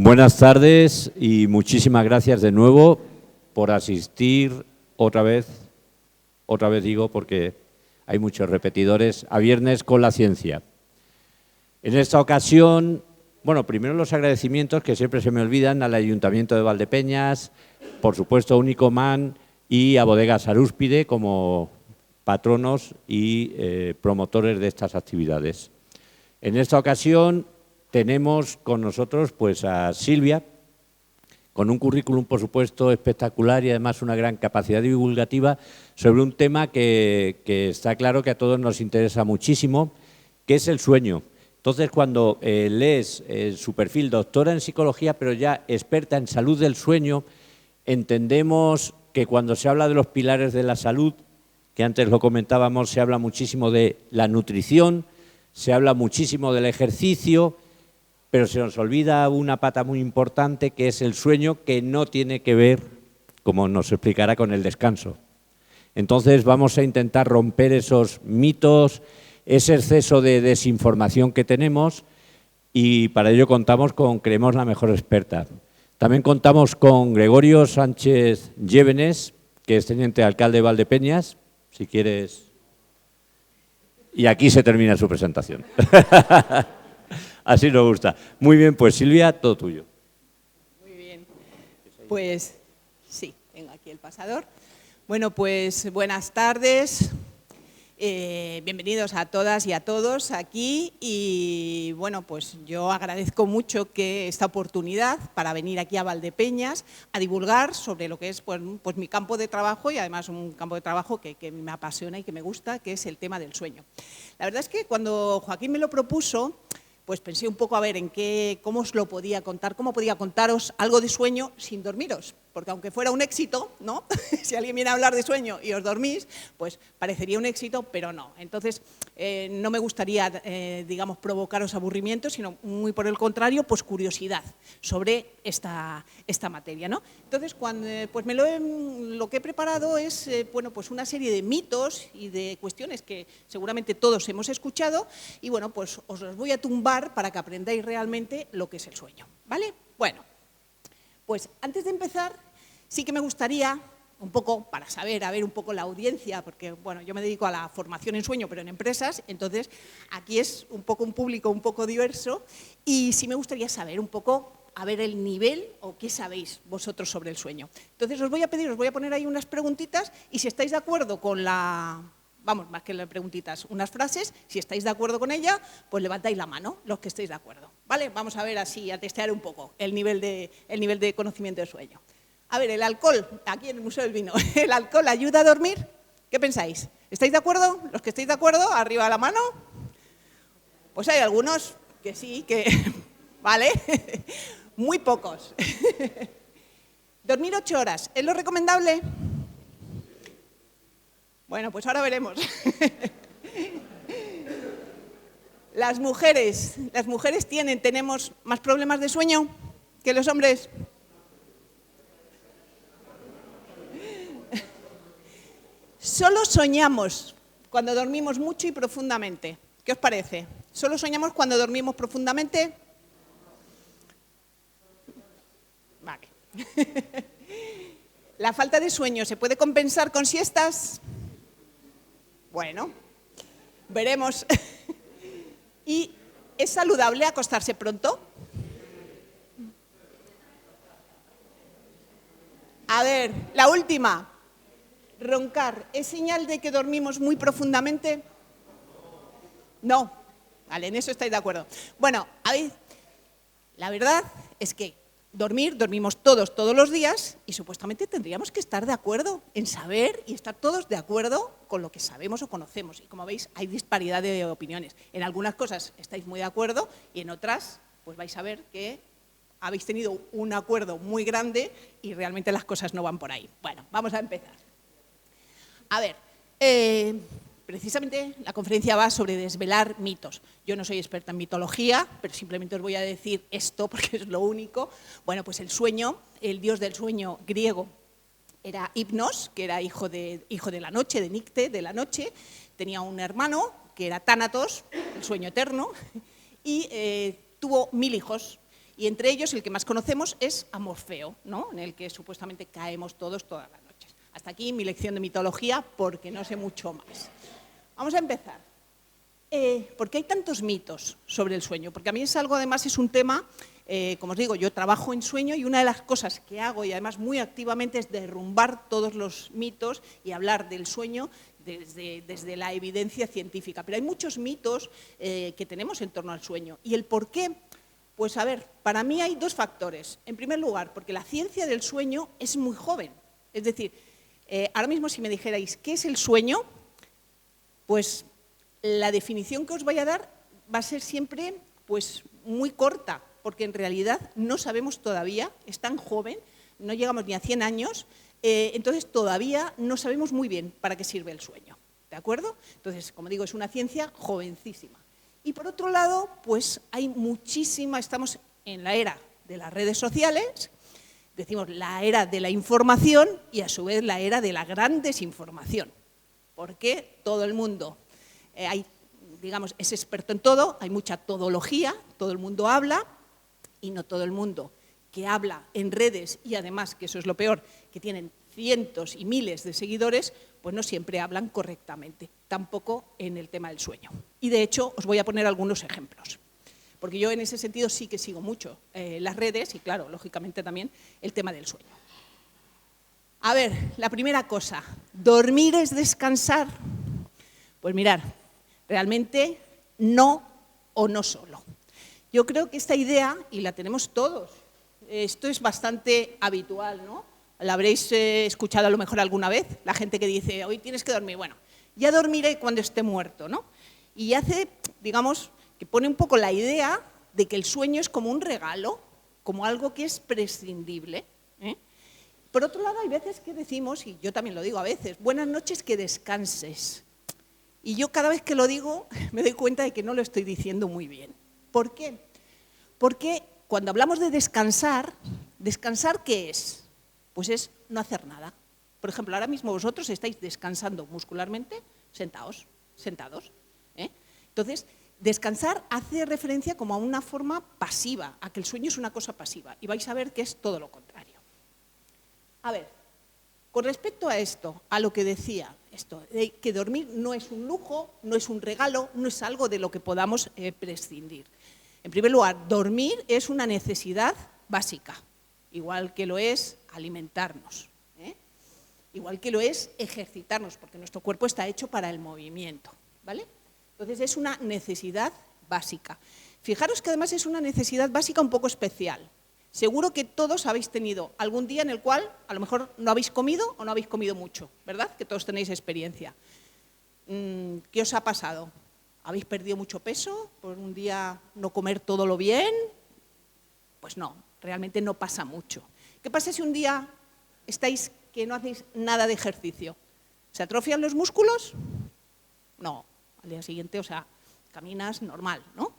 Buenas tardes y muchísimas gracias de nuevo por asistir otra vez digo porque hay muchos repetidores, a Viernes con la Ciencia. En esta ocasión, bueno, primero los agradecimientos que siempre se me olvidan al Ayuntamiento de Valdepeñas, por supuesto a Unicoman y a Bodegas Arúspide como patronos y promotores de estas actividades. En esta ocasión tenemos con nosotros pues a Silvia, con un currículum, por supuesto, espectacular y además una gran capacidad divulgativa sobre un tema que está claro que a todos nos interesa muchísimo, que es el sueño. Entonces, cuando lees su perfil, doctora en psicología, pero ya experta en salud del sueño, entendemos que cuando se habla de los pilares de la salud, que antes lo comentábamos, se habla muchísimo de la nutrición, se habla muchísimo del ejercicio, pero se nos olvida una pata muy importante que es el sueño, que no tiene que ver, como nos explicará, con el descanso. Entonces vamos a intentar romper esos mitos, ese exceso de desinformación que tenemos y para ello contamos con, creemos, la mejor experta. También contamos con Gregorio Sánchez Llévenes, que es teniente alcalde de Valdepeñas, si quieres. Y aquí se termina su presentación. Así nos gusta. Muy bien, pues Silvia, todo tuyo. Muy bien. Pues sí, tengo aquí el pasador. Bueno, pues buenas tardes. Bienvenidos a todas y a todos aquí y bueno, pues yo agradezco mucho que esta oportunidad para venir aquí a Valdepeñas a divulgar sobre lo que es pues mi campo de trabajo y además un campo de trabajo que me apasiona y que me gusta, que es el tema del sueño. La verdad es que cuando Joaquín me lo propuso, pues pensé un poco a ver cómo os lo podía contar, cómo podía contaros algo de sueño sin dormiros, porque aunque fuera un éxito, ¿no? Si alguien viene a hablar de sueño y os dormís, pues parecería un éxito, pero no. Entonces, no me gustaría, digamos, provocaros aburrimiento, sino muy por el contrario, pues curiosidad sobre esta materia, ¿no? Entonces, pues lo que he preparado es, bueno, pues una serie de mitos y de cuestiones que seguramente todos hemos escuchado y, bueno, pues os los voy a tumbar para que aprendáis realmente lo que es el sueño, ¿vale? Bueno. Pues antes de empezar, sí que me gustaría, un poco para saber, a ver un poco la audiencia, porque bueno, yo me dedico a la formación en sueño, pero en empresas, entonces aquí es un poco un público un poco diverso y sí me gustaría saber un poco, a ver el nivel o qué sabéis vosotros sobre el sueño. Entonces os voy a poner ahí unas preguntitas y si estáis de acuerdo con vamos, más que las preguntitas, unas frases, si estáis de acuerdo con ella, pues levantáis la mano, los que estéis de acuerdo, ¿vale? Vamos a ver así, a testear un poco el nivel de conocimiento del sueño. A ver, el alcohol, aquí en el Museo del Vino, ¿el alcohol ayuda a dormir? ¿Qué pensáis? ¿Estáis de acuerdo? Los que estáis de acuerdo, arriba la mano. Pues hay algunos que sí, que ¿vale? Muy pocos. ¿Dormir 8 horas es lo recomendable? Bueno, pues ahora veremos. Las mujeres tenemos más problemas de sueño que los hombres. Solo soñamos cuando dormimos mucho y profundamente. ¿Qué os parece? ¿Solo soñamos cuando dormimos profundamente? Vale. ¿La falta de sueño se puede compensar con siestas? Bueno, veremos. ¿Y es saludable acostarse pronto? A ver, la última. ¿Roncar es señal de que dormimos muy profundamente? No. Vale, en eso estáis de acuerdo. Bueno, a ver, la verdad es que dormimos todos los días y supuestamente tendríamos que estar de acuerdo en saber y estar todos de acuerdo con lo que sabemos o conocemos. Y como veis, hay disparidad de opiniones. En algunas cosas estáis muy de acuerdo y en otras pues vais a ver que habéis tenido un acuerdo muy grande y realmente las cosas no van por ahí. Bueno, vamos a empezar. A ver, precisamente la conferencia va sobre desvelar mitos. Yo no soy experta en mitología, pero simplemente os voy a decir esto porque es lo único. Bueno, pues el sueño, el dios del sueño griego era Hipnos, que era hijo de la noche, de Nicte, de la noche. Tenía un hermano que era Tánatos, el sueño eterno, y tuvo 1000 hijos. Y entre ellos, el que más conocemos es a Morfeo, ¿no? En el que supuestamente caemos todos todas las noches. Hasta aquí mi lección de mitología, porque no sé mucho más. Vamos a empezar. ¿Por qué hay tantos mitos sobre el sueño? Porque a mí es algo, además, es un tema, como os digo, yo trabajo en sueño y una de las cosas que hago, y además muy activamente, es derrumbar todos los mitos y hablar del sueño desde la evidencia científica. Pero hay muchos mitos que tenemos en torno al sueño. ¿Y el por qué? Pues a ver, para mí hay dos factores. En primer lugar, porque la ciencia del sueño es muy joven. Es decir, ahora mismo si me dijerais, ¿qué es el sueño? Pues la definición que os voy a dar va a ser siempre pues, muy corta, porque en realidad no sabemos todavía, es tan joven, no llegamos ni a 100 años, entonces todavía no sabemos muy bien para qué sirve el sueño, ¿de acuerdo? Entonces, como digo, es una ciencia jovencísima. Y por otro lado, pues hay muchísima, estamos en la era de las redes sociales, decimos la era de la información y a su vez la era de la gran desinformación, porque todo el mundo digamos, es experto en todo, hay mucha todología, todo el mundo habla y no todo el mundo que habla en redes y además, que eso es lo peor, que tienen cientos y miles de seguidores, pues no siempre hablan correctamente, tampoco en el tema del sueño. Y de hecho os voy a poner algunos ejemplos, porque yo en ese sentido sí que sigo mucho las redes y claro, lógicamente también el tema del sueño. A ver, la primera cosa, ¿dormir es descansar? Pues mirar, realmente no o no solo. Yo creo que esta idea, y la tenemos todos, esto es bastante habitual, ¿no? La habréis escuchado a lo mejor alguna vez, la gente que dice, hoy tienes que dormir, bueno, ya dormiré cuando esté muerto, ¿no? Y hace, digamos, que pone un poco la idea de que el sueño es como un regalo, como algo que es prescindible, ¿eh? Por otro lado, hay veces que decimos, y yo también lo digo a veces, buenas noches, que descanses. Y yo cada vez que lo digo me doy cuenta de que no lo estoy diciendo muy bien. ¿Por qué? Porque cuando hablamos de descansar, ¿descansar qué es? Pues es no hacer nada. Por ejemplo, ahora mismo vosotros estáis descansando muscularmente sentados. Entonces, descansar hace referencia como a una forma pasiva, a que el sueño es una cosa pasiva. Y vais a ver que es todo lo contrario. A ver, con respecto a esto, a lo que decía, que dormir no es un lujo, no es un regalo, no es algo de lo que podamos prescindir. En primer lugar, dormir es una necesidad básica, igual que lo es alimentarnos, igual que lo es ejercitarnos, porque nuestro cuerpo está hecho para el movimiento, ¿vale? Entonces es una necesidad básica. Fijaros que además es una necesidad básica un poco especial. Seguro que todos habéis tenido algún día en el cual a lo mejor no habéis comido o no habéis comido mucho, ¿verdad? Que todos tenéis experiencia. ¿Qué os ha pasado? ¿Habéis perdido mucho peso por un día no comer todo lo bien? Pues no, realmente no pasa mucho. ¿Qué pasa si un día estáis que no hacéis nada de ejercicio? ¿Se atrofian los músculos? No, al día siguiente, o sea, caminas normal, ¿no?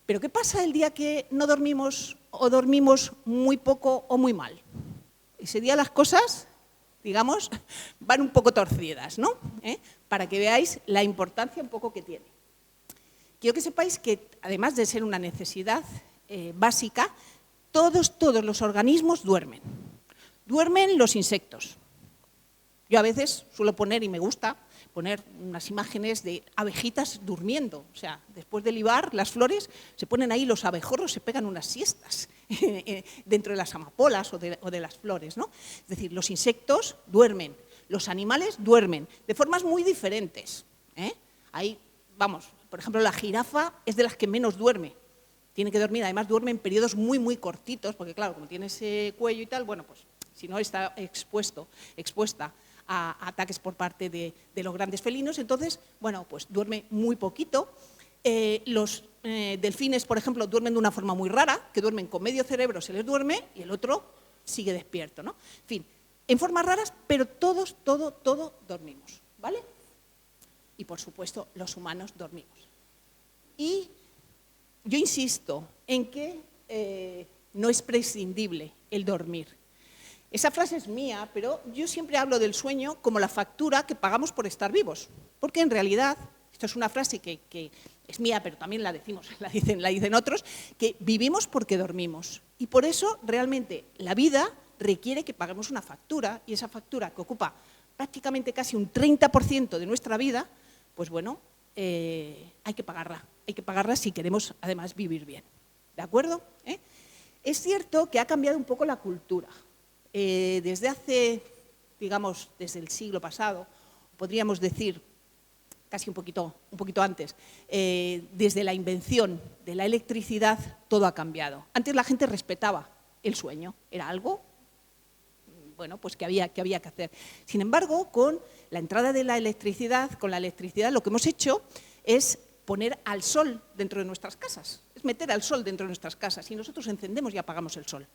Pero ¿qué pasa el día que no dormimos o dormimos muy poco o muy mal? Ese día las cosas, digamos, van un poco torcidas, ¿no? Para que veáis la importancia un poco que tiene. Quiero que sepáis que, además de ser una necesidad básica, todos los organismos duermen. Duermen los insectos. Yo a veces suelo poner, y me gusta, poner unas imágenes de abejitas durmiendo. O sea, después de libar las flores, se ponen ahí los abejorros, se pegan unas siestas dentro de las amapolas o de las flores, ¿no? Es decir, los insectos duermen, los animales duermen, de formas muy diferentes. Ahí, vamos, por ejemplo, la jirafa es de las que menos duerme. Tiene que dormir, además duerme en periodos muy, muy cortitos, porque claro, como tiene ese cuello y tal, bueno, pues si no está expuesta a ataques por parte de los grandes felinos, entonces, bueno, pues duerme muy poquito. Los delfines, por ejemplo, duermen de una forma muy rara, que duermen con medio cerebro, se les duerme, y el otro sigue despierto, ¿no? En fin, en formas raras, pero todos dormimos, ¿vale? Y, por supuesto, los humanos dormimos. Y yo insisto en que no es prescindible el dormir. Esa frase es mía, pero yo siempre hablo del sueño como la factura que pagamos por estar vivos, porque en realidad esto es una frase que es mía, pero también la dicen otros, que vivimos porque dormimos. Y por eso, realmente, la vida requiere que paguemos una factura, y esa factura que ocupa prácticamente casi un 30% de nuestra vida, pues bueno, hay que pagarla si queremos, además, vivir bien. ¿De acuerdo? Es cierto que ha cambiado un poco la cultura. Desde hace, digamos, desde el siglo pasado, podríamos decir, casi un poquito antes, desde la invención de la electricidad, todo ha cambiado. Antes la gente respetaba el sueño, era algo, bueno, pues que había que hacer. Sin embargo, con la entrada de la electricidad, lo que hemos hecho es poner al sol dentro de nuestras casas, es meter al sol dentro de nuestras casas, y nosotros encendemos y apagamos el sol.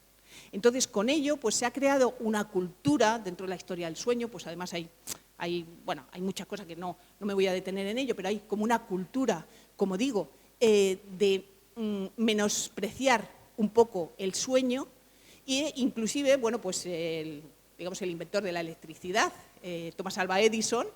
Entonces, con ello, pues se ha creado una cultura dentro de la historia del sueño, pues además hay muchas cosas que no me voy a detener en ello, pero hay como una cultura, como digo, de menospreciar un poco el sueño, e inclusive, bueno, pues el inventor de la electricidad, Thomas Alva Edison,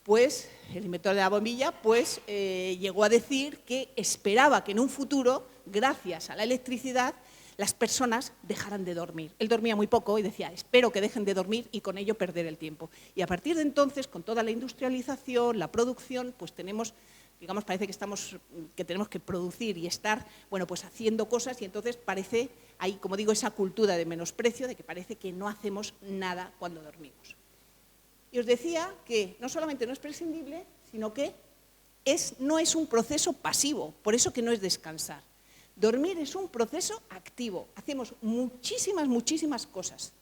pues el inventor de la bombilla, pues llegó a decir que esperaba que en un futuro, gracias a la electricidad, las personas dejaran de dormir. Él dormía muy poco y decía, espero que dejen de dormir y con ello perder el tiempo. Y a partir de entonces, con toda la industrialización, la producción, pues tenemos, digamos, parece que tenemos que producir y estar, bueno, pues haciendo cosas, y entonces parece, hay, como digo, esa cultura de menosprecio, de que parece que no hacemos nada cuando dormimos. Y os decía que no solamente no es prescindible, sino que no es un proceso pasivo, por eso que no es descansar. Dormir es un proceso activo, hacemos muchísimas cosas.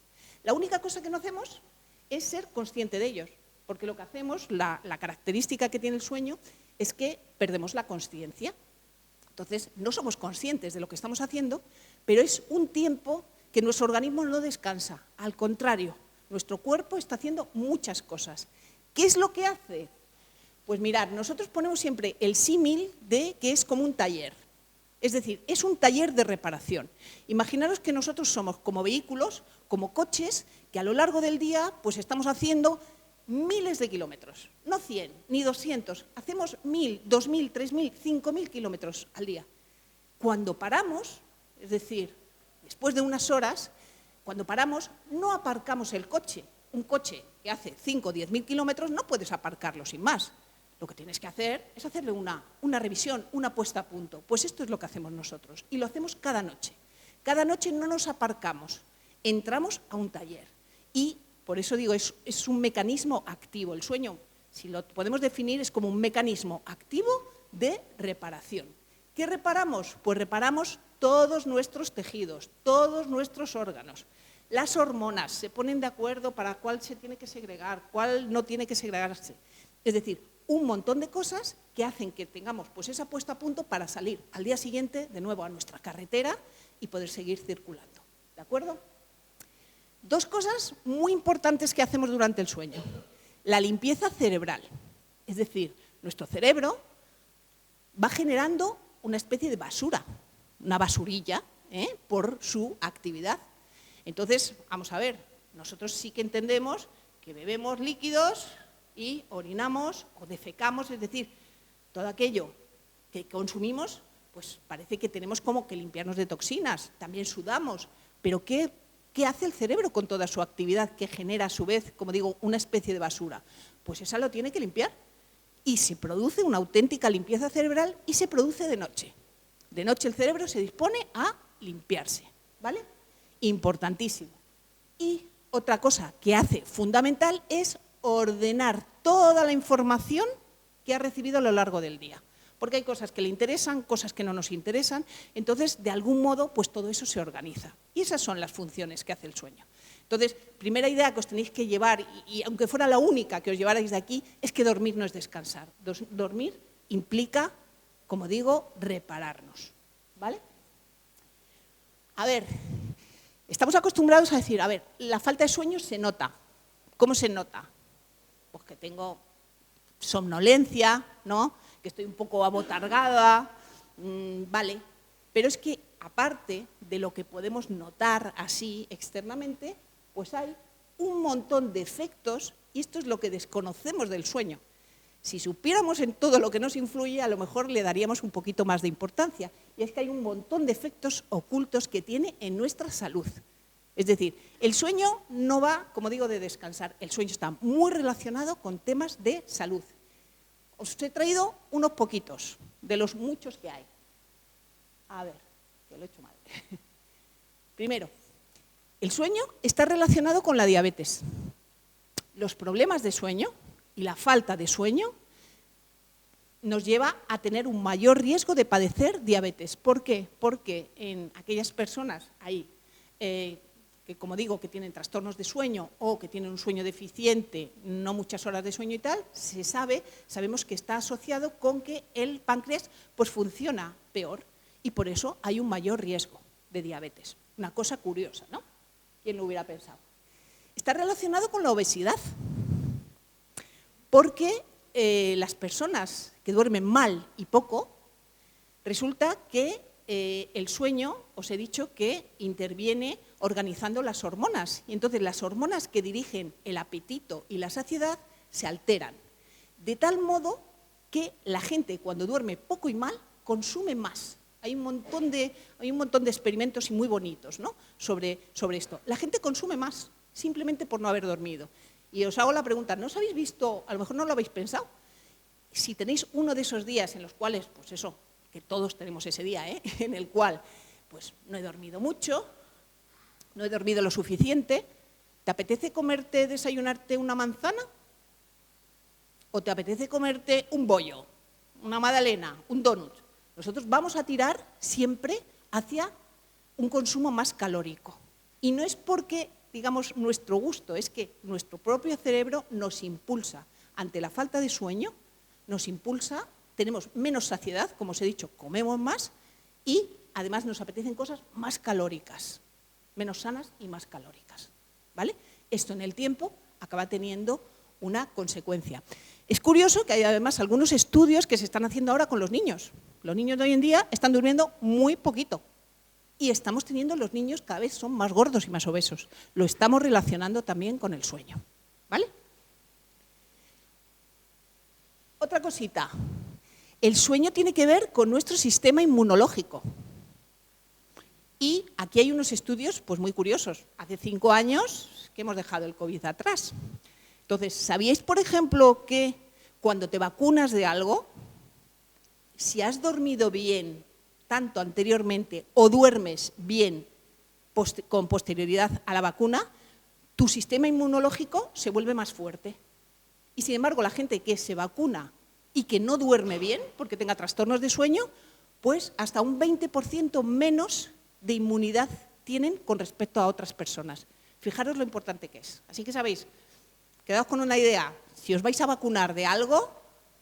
La única cosa que no hacemos es ser consciente de ellos, porque lo que hacemos, la característica que tiene el sueño, es que perdemos la consciencia. Entonces, no somos conscientes de lo que estamos haciendo, pero es un tiempo que nuestro organismo no descansa, al contrario, nuestro cuerpo está haciendo muchas cosas. ¿Qué es lo que hace? Pues mirad, nosotros ponemos siempre el símil de que es como un taller. Es decir, es un taller de reparación. Imaginaros que nosotros somos como vehículos, como coches, que a lo largo del día pues estamos haciendo miles de kilómetros. No 100, ni 200. Hacemos 1.000, 2.000, 3.000, 5.000 kilómetros al día. Cuando paramos, es decir, después de unas horas, cuando paramos, no aparcamos el coche. Un coche que hace 5 o 10.000 kilómetros no puedes aparcarlo sin más. Lo que tienes que hacer es hacerle una revisión, una puesta a punto. Pues esto es lo que hacemos nosotros y lo hacemos cada noche. Cada noche no nos aparcamos, entramos a un taller y por eso digo, es un mecanismo activo. El sueño, si lo podemos definir, es como un mecanismo activo de reparación. ¿Qué reparamos? Pues reparamos todos nuestros tejidos, todos nuestros órganos. Las hormonas se ponen de acuerdo para cuál se tiene que segregar, cuál no tiene que segregarse. Es decir, un montón de cosas que hacen que tengamos pues esa puesta a punto para salir al día siguiente de nuevo a nuestra carretera y poder seguir circulando. ¿De acuerdo? Dos cosas muy importantes que hacemos durante el sueño. La limpieza cerebral. Es decir, nuestro cerebro va generando una especie de basura, una basurilla, por su actividad. Entonces, vamos a ver, nosotros sí que entendemos que bebemos líquidos y orinamos o defecamos, es decir, todo aquello que consumimos, pues parece que tenemos como que limpiarnos de toxinas, también sudamos, pero ¿qué hace el cerebro con toda su actividad que genera a su vez, como digo, una especie de basura? Pues esa lo tiene que limpiar y se produce una auténtica limpieza cerebral y se produce de noche. De noche el cerebro se dispone a limpiarse, ¿vale? Importantísimo. Y otra cosa que hace fundamental es ordenar toda la información que ha recibido a lo largo del día. Porque hay cosas que le interesan, cosas que no nos interesan, entonces, de algún modo, pues todo eso se organiza. Y esas son las funciones que hace el sueño. Entonces, primera idea que os tenéis que llevar, y aunque fuera la única que os llevarais de aquí, es que dormir no es descansar. Dormir implica, como digo, repararnos, ¿vale? A ver, estamos acostumbrados a decir, a ver, la falta de sueño se nota. ¿Cómo se nota? Pues que tengo somnolencia, ¿no? Que estoy un poco abotargada, vale. Pero es que, aparte de lo que podemos notar así externamente, pues hay un montón de efectos, y esto es lo que desconocemos del sueño, Si supiéramos en todo lo que nos influye, a lo mejor le daríamos un poquito más de importancia. Y es que hay un montón de efectos ocultos que tiene en nuestra salud. Es decir, el sueño no va, como digo, de descansar. El sueño está muy relacionado con temas de salud. Os he traído unos poquitos de los muchos que hay. A ver, que lo he hecho mal. Primero, el sueño está relacionado con la diabetes. Los problemas de sueño y la falta de sueño nos lleva a tener un mayor riesgo de padecer diabetes. ¿Por qué? Porque en aquellas personas ahí que, como digo, que tienen trastornos de sueño o que tienen un sueño deficiente, no muchas horas de sueño y tal, sabemos que está asociado con que el páncreas pues funciona peor y por eso hay un mayor riesgo de diabetes. Una cosa curiosa, ¿no? ¿Quién lo hubiera pensado? Está relacionado con la obesidad, porque las personas que duermen mal y poco, resulta que el sueño, os he dicho que interviene organizando las hormonas, y entonces las hormonas que dirigen el apetito y la saciedad se alteran, de tal modo que la gente cuando duerme poco y mal consume más. Hay un montón de experimentos y muy bonitos, ¿no?, sobre esto. La gente consume más simplemente por no haber dormido. Y os hago la pregunta, ¿no os habéis visto, a lo mejor no lo habéis pensado, si tenéis uno de esos días en los cuales, pues eso, que todos tenemos ese día, en el cual pues no he dormido mucho, no he dormido lo suficiente, ¿te apetece desayunarte una manzana? ¿O te apetece comerte un bollo, una magdalena, un donut? Nosotros vamos a tirar siempre hacia un consumo más calórico. Y no es porque, digamos, nuestro gusto, es que nuestro propio cerebro nos impulsa. Ante la falta de sueño, nos impulsa, tenemos menos saciedad, como os he dicho, comemos más y además nos apetecen cosas más calóricas, menos sanas y más calóricas, ¿vale? Esto en el tiempo acaba teniendo una consecuencia. Es curioso que hay además algunos estudios que se están haciendo ahora con los niños. Los niños de hoy en día están durmiendo muy poquito y estamos teniendo, los niños cada vez son más gordos y más obesos. Lo estamos relacionando también con el sueño, ¿vale? Otra cosita, el sueño tiene que ver con nuestro sistema inmunológico. Y aquí hay unos estudios pues muy curiosos. Hace 5 años que hemos dejado el COVID atrás. Entonces, ¿sabíais, por ejemplo, que cuando te vacunas de algo, si has dormido bien tanto anteriormente o duermes bien con posterioridad a la vacuna, tu sistema inmunológico se vuelve más fuerte? Y sin embargo, la gente que se vacuna y que no duerme bien, porque tenga trastornos de sueño, pues hasta un 20% menos de inmunidad tienen con respecto a otras personas. Fijaros lo importante que es. Así que sabéis, quedaos con una idea, si os vais a vacunar de algo,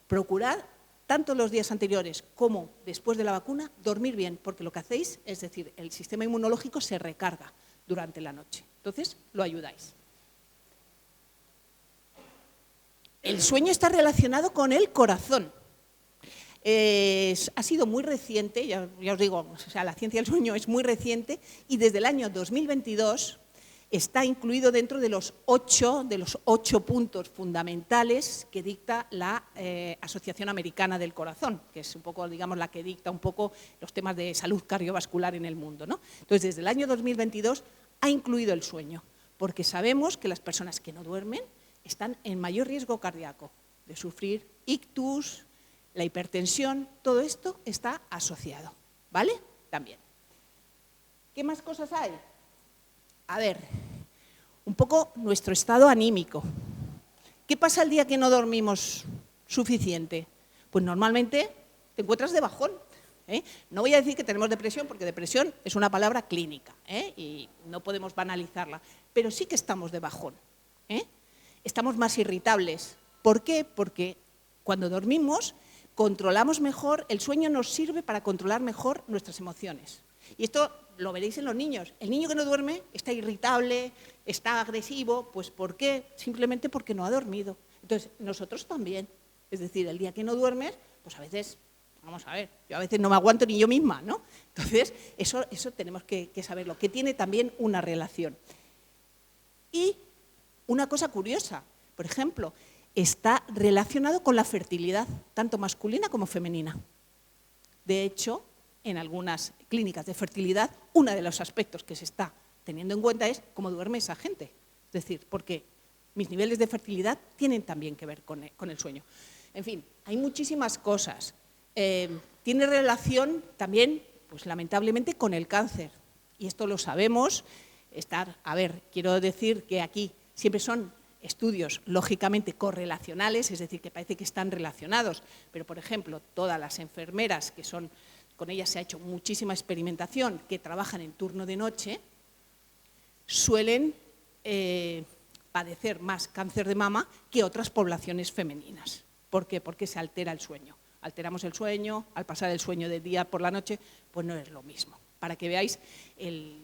procurad, tanto los días anteriores como después de la vacuna, dormir bien, porque lo que hacéis, es decir, el sistema inmunológico se recarga durante la noche. Entonces, lo ayudáis. El sueño está relacionado con el corazón. Ha sido muy reciente, ya os digo, o sea, la ciencia del sueño es muy reciente y desde el año 2022 está incluido dentro de los 8 puntos fundamentales que dicta la Asociación Americana del Corazón, que es un poco, digamos, la que dicta un poco los temas de salud cardiovascular en el mundo, ¿no? Entonces, desde el año 2022 ha incluido el sueño, porque sabemos que las personas que no duermen están en mayor riesgo cardíaco de sufrir ictus, la hipertensión, todo esto está asociado, ¿vale? También. ¿Qué más cosas hay? A ver, un poco nuestro estado anímico. ¿Qué pasa el día que no dormimos suficiente? Pues normalmente te encuentras de bajón. No voy a decir que tenemos depresión, porque depresión es una palabra clínica y no podemos banalizarla, pero sí que estamos de bajón. Estamos más irritables. ¿Por qué? Porque cuando dormimos controlamos mejor, el sueño nos sirve para controlar mejor nuestras emociones. Y esto lo veréis en los niños. El niño que no duerme está irritable, está agresivo, pues ¿por qué? Simplemente porque no ha dormido. Entonces, nosotros también. Es decir, el día que no duermes, pues a veces, vamos a ver, yo a veces no me aguanto ni yo misma, ¿no? Entonces, eso tenemos que saberlo, que tiene también una relación. Y una cosa curiosa, por ejemplo, está relacionado con la fertilidad, tanto masculina como femenina. De hecho, en algunas clínicas de fertilidad, uno de los aspectos que se está teniendo en cuenta es cómo duerme esa gente. Es decir, porque mis niveles de fertilidad tienen también que ver con el sueño. En fin, hay muchísimas cosas. Tiene relación también, pues lamentablemente, con el cáncer. Y esto lo sabemos. Quiero decir que aquí siempre son estudios lógicamente correlacionales, es decir, que parece que están relacionados, pero por ejemplo, todas las enfermeras que son, con ellas se ha hecho muchísima experimentación, que trabajan en turno de noche, suelen padecer más cáncer de mama que otras poblaciones femeninas. ¿Por qué? Porque se altera el sueño. Alteramos el sueño, al pasar el sueño de día por la noche, pues no es lo mismo. Para que veáis el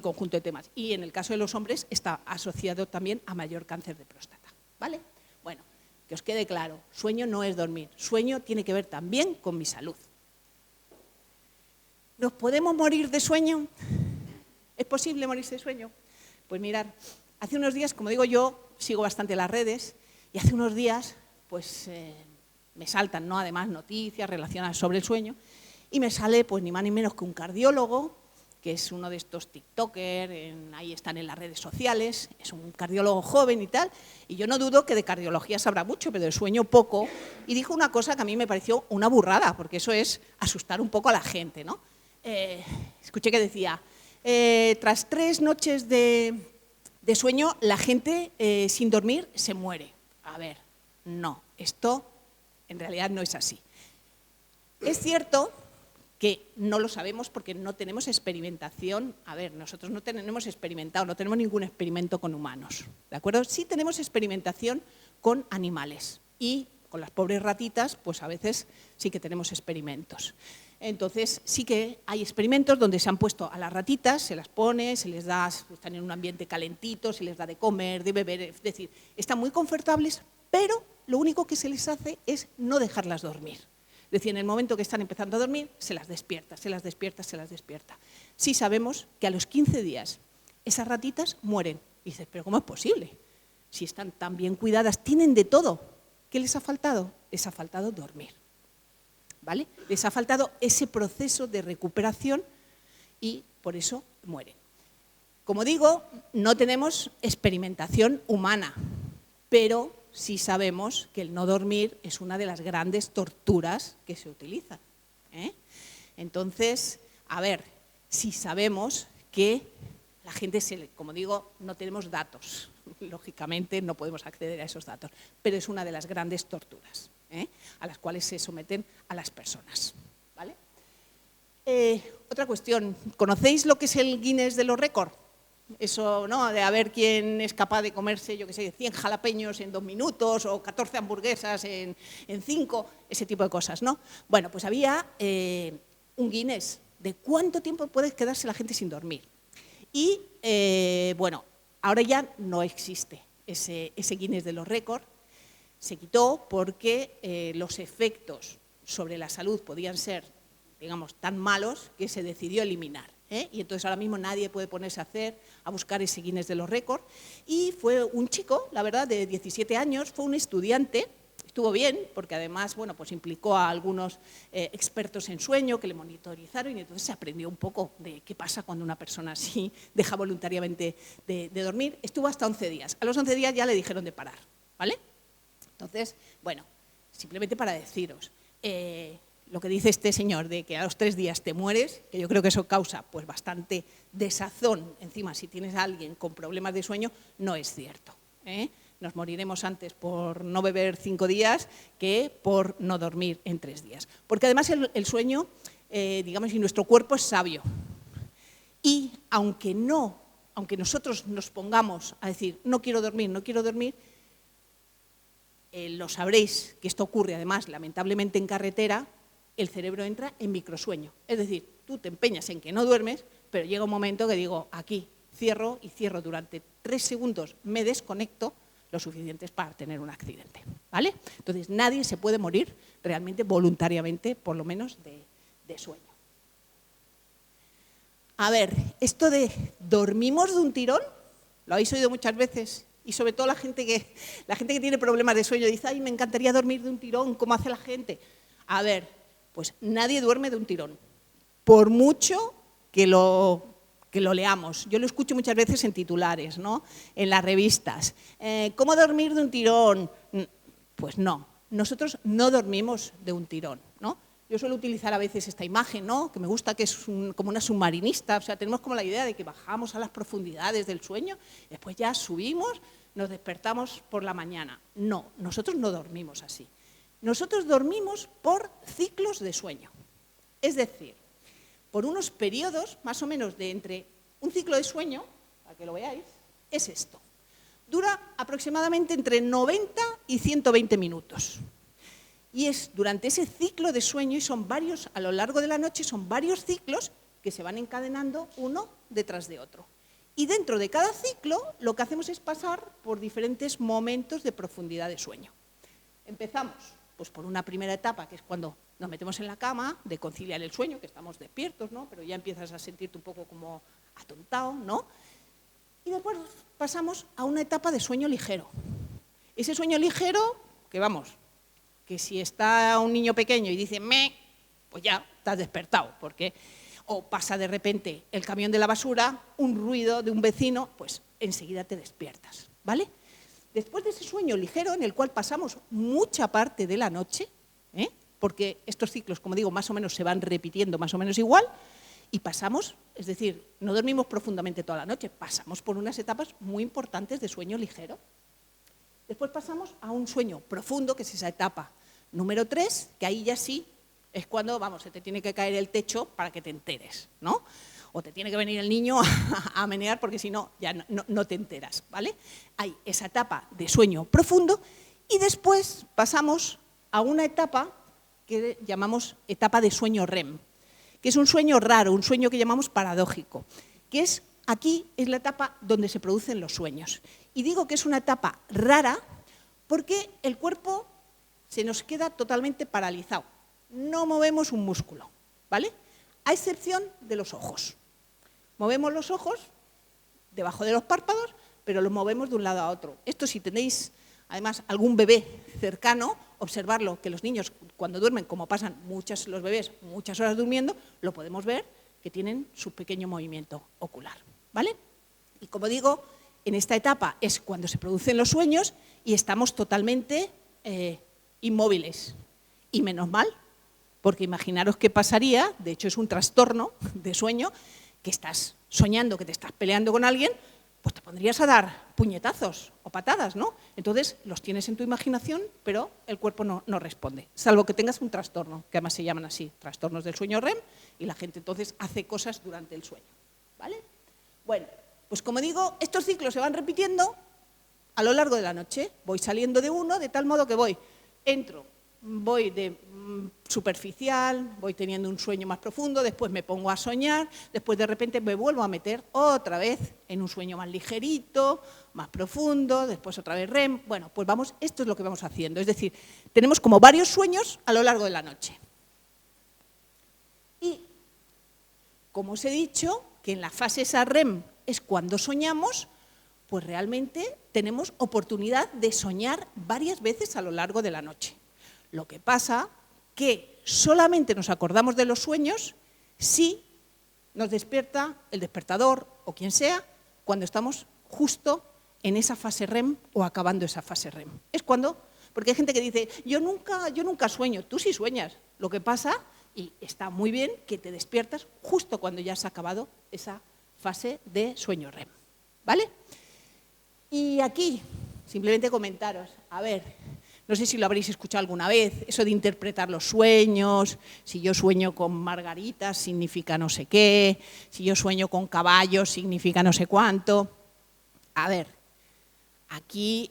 conjunto de temas. Y en el caso de los hombres está asociado también a mayor cáncer de próstata. ¿Vale? Bueno, que os quede claro, sueño no es dormir. Sueño tiene que ver también con mi salud. ¿Nos podemos morir de sueño? ¿Es posible morirse de sueño? Pues mirad, hace unos días, como digo yo, sigo bastante las redes, y hace unos días, pues me saltan, ¿no?, además noticias relacionadas sobre el sueño, y me sale, pues ni más ni menos que un cardiólogo, que es uno de estos tiktokers, ahí están en las redes sociales, es un cardiólogo joven y tal, y yo no dudo que de cardiología sabrá mucho, pero de sueño poco, y dijo una cosa que a mí me pareció una burrada, porque eso es asustar un poco a la gente, ¿no? Escuché que decía, tras 3 noches de sueño, la gente sin dormir se muere. A ver, no, esto en realidad no es así. Es cierto que no lo sabemos porque no tenemos experimentación. A ver, nosotros no tenemos experimentado, no tenemos ningún experimento con humanos, ¿de acuerdo? Sí tenemos experimentación con animales y con las pobres ratitas, pues a veces sí que tenemos experimentos. Entonces, sí que hay experimentos donde se han puesto a las ratitas, se las pone, se les da, están en un ambiente calentito, se les da de comer, de beber, es decir, están muy confortables, pero lo único que se les hace es no dejarlas dormir. Es decir, en el momento que están empezando a dormir, se las despierta, se las despierta, se las despierta. Sí sabemos que a los 15 días esas ratitas mueren. Y dices, ¿pero cómo es posible? Si están tan bien cuidadas, tienen de todo. ¿Qué les ha faltado? Les ha faltado dormir. ¿Vale? Les ha faltado ese proceso de recuperación y por eso mueren. Como digo, no tenemos experimentación humana, pero sí sabemos que el no dormir es una de las grandes torturas que se utilizan. Entonces, a ver, sí sabemos que la gente, como digo, no tenemos datos. Lógicamente no podemos acceder a esos datos, pero es una de las grandes torturas a las cuales se someten a las personas. ¿Vale? Otra cuestión, ¿conocéis lo que es el Guinness de los récords? Eso, ¿no?, de a ver quién es capaz de comerse, yo qué sé, 100 jalapeños en 2 minutos o 14 hamburguesas en 5, ese tipo de cosas, ¿no? Bueno, pues había un Guinness de cuánto tiempo puede quedarse la gente sin dormir. Y, bueno, ahora ya no existe ese Guinness de los récords. Se quitó porque los efectos sobre la salud podían ser, digamos, tan malos que se decidió eliminar. Y entonces ahora mismo nadie puede ponerse a buscar ese Guinness de los récords. Y fue un chico, la verdad, de 17 años, fue un estudiante, estuvo bien, porque además, bueno, pues implicó a algunos expertos en sueño que le monitorizaron y entonces se aprendió un poco de qué pasa cuando una persona así deja voluntariamente de dormir. Estuvo hasta 11 días. A los 11 días ya le dijeron de parar, ¿vale? Entonces, bueno, simplemente para deciros, lo que dice este señor de que a los 3 días te mueres, que yo creo que eso causa pues bastante desazón, encima si tienes a alguien con problemas de sueño, no es cierto. Nos moriremos antes por no beber 5 días que por no dormir en 3 días. Porque además el sueño, digamos, y nuestro cuerpo es sabio. Y aunque nosotros nos pongamos a decir, no quiero dormir, no quiero dormir, lo sabréis que esto ocurre además lamentablemente en carretera, el cerebro entra en microsueño. Es decir, tú te empeñas en que no duermes, pero llega un momento que digo, aquí cierro y cierro durante 3 segundos, me desconecto lo suficiente para tener un accidente. ¿Vale? Entonces nadie se puede morir realmente voluntariamente, por lo menos de sueño. A ver, esto de dormimos de un tirón, ¿lo habéis oído muchas veces? Y sobre todo la gente que tiene problemas de sueño dice, ay, me encantaría dormir de un tirón, ¿cómo hace la gente? A ver, pues nadie duerme de un tirón, por mucho que lo leamos. Yo lo escucho muchas veces en titulares, ¿no? En las revistas. ¿Cómo dormir de un tirón? Pues no, nosotros no dormimos de un tirón, ¿no? Yo suelo utilizar a veces esta imagen, ¿no? Que me gusta, que es como una submarinista, o sea, tenemos como la idea de que bajamos a las profundidades del sueño, y después ya subimos, nos despertamos por la mañana. No, nosotros no dormimos así. Nosotros dormimos por ciclos de sueño, es decir, por unos periodos más o menos de entre un ciclo de sueño, para que lo veáis, es esto. Dura aproximadamente entre 90 y 120 minutos. Y es durante ese ciclo de sueño, y son varios, a lo largo de la noche, son varios ciclos que se van encadenando uno detrás de otro. Y dentro de cada ciclo lo que hacemos es pasar por diferentes momentos de profundidad de sueño. Empezamos pues por una primera etapa, que es cuando nos metemos en la cama, de conciliar el sueño, que estamos despiertos, ¿no? Pero ya empiezas a sentirte un poco como atontado, ¿no? Y después pasamos a una etapa de sueño ligero. Ese sueño ligero, que vamos, que si está un niño pequeño y dice me, pues ya estás despertado, porque o pasa de repente el camión de la basura, un ruido de un vecino, pues enseguida te despiertas, ¿vale? Después de ese sueño ligero, en el cual pasamos mucha parte de la noche, porque estos ciclos, como digo, más o menos se van repitiendo más o menos igual, y pasamos, es decir, no dormimos profundamente toda la noche, pasamos por unas etapas muy importantes de sueño ligero. Después pasamos a un sueño profundo, que es esa etapa número 3, que ahí ya sí es cuando, vamos, se te tiene que caer el techo para que te enteres, ¿no? O te tiene que venir el niño a menear, porque si no, ya no te enteras, ¿vale? Hay esa etapa de sueño profundo y después pasamos a una etapa que llamamos etapa de sueño REM, que es un sueño raro, un sueño que llamamos paradójico, que es aquí es la etapa donde se producen los sueños. Y digo que es una etapa rara porque el cuerpo se nos queda totalmente paralizado, no movemos un músculo, ¿vale? A excepción de los ojos. Movemos los ojos debajo de los párpados, pero los movemos de un lado a otro. Esto, si tenéis además algún bebé cercano, observarlo, que los niños cuando duermen, como pasan los bebés muchas horas durmiendo, lo podemos ver que tienen su pequeño movimiento ocular, ¿vale? Y como digo, en esta etapa es cuando se producen los sueños y estamos totalmente inmóviles. Y menos mal, porque imaginaros qué pasaría, de hecho es un trastorno de sueño, que estás soñando, que te estás peleando con alguien, pues te pondrías a dar puñetazos o patadas, ¿no? Entonces los tienes en tu imaginación, pero el cuerpo no responde, salvo que tengas un trastorno, que además se llaman así, trastornos del sueño REM, y la gente entonces hace cosas durante el sueño, ¿vale? Bueno, pues como digo, estos ciclos se van repitiendo a lo largo de la noche. Voy saliendo de uno de tal modo que voy de superficial, voy teniendo un sueño más profundo, después me pongo a soñar, después de repente me vuelvo a meter otra vez en un sueño más ligerito, más profundo, después otra vez REM. Bueno, pues vamos, esto es lo que vamos haciendo. Es decir, tenemos como varios sueños a lo largo de la noche. Y, como os he dicho, que en la fase esa REM es cuando soñamos, pues realmente tenemos oportunidad de soñar varias veces a lo largo de la noche. Lo que pasa que solamente nos acordamos de los sueños si nos despierta el despertador o quien sea cuando estamos justo en esa fase REM o acabando esa fase REM. Es cuando, porque hay gente que dice, yo nunca sueño, tú sí sueñas. Lo que pasa, y está muy bien, que te despiertas justo cuando ya has acabado esa fase de sueño REM, ¿vale? Y aquí, simplemente comentaros, a ver, no sé si lo habréis escuchado alguna vez, eso de interpretar los sueños, si yo sueño con margaritas significa no sé qué, si yo sueño con caballos significa no sé cuánto. A ver, aquí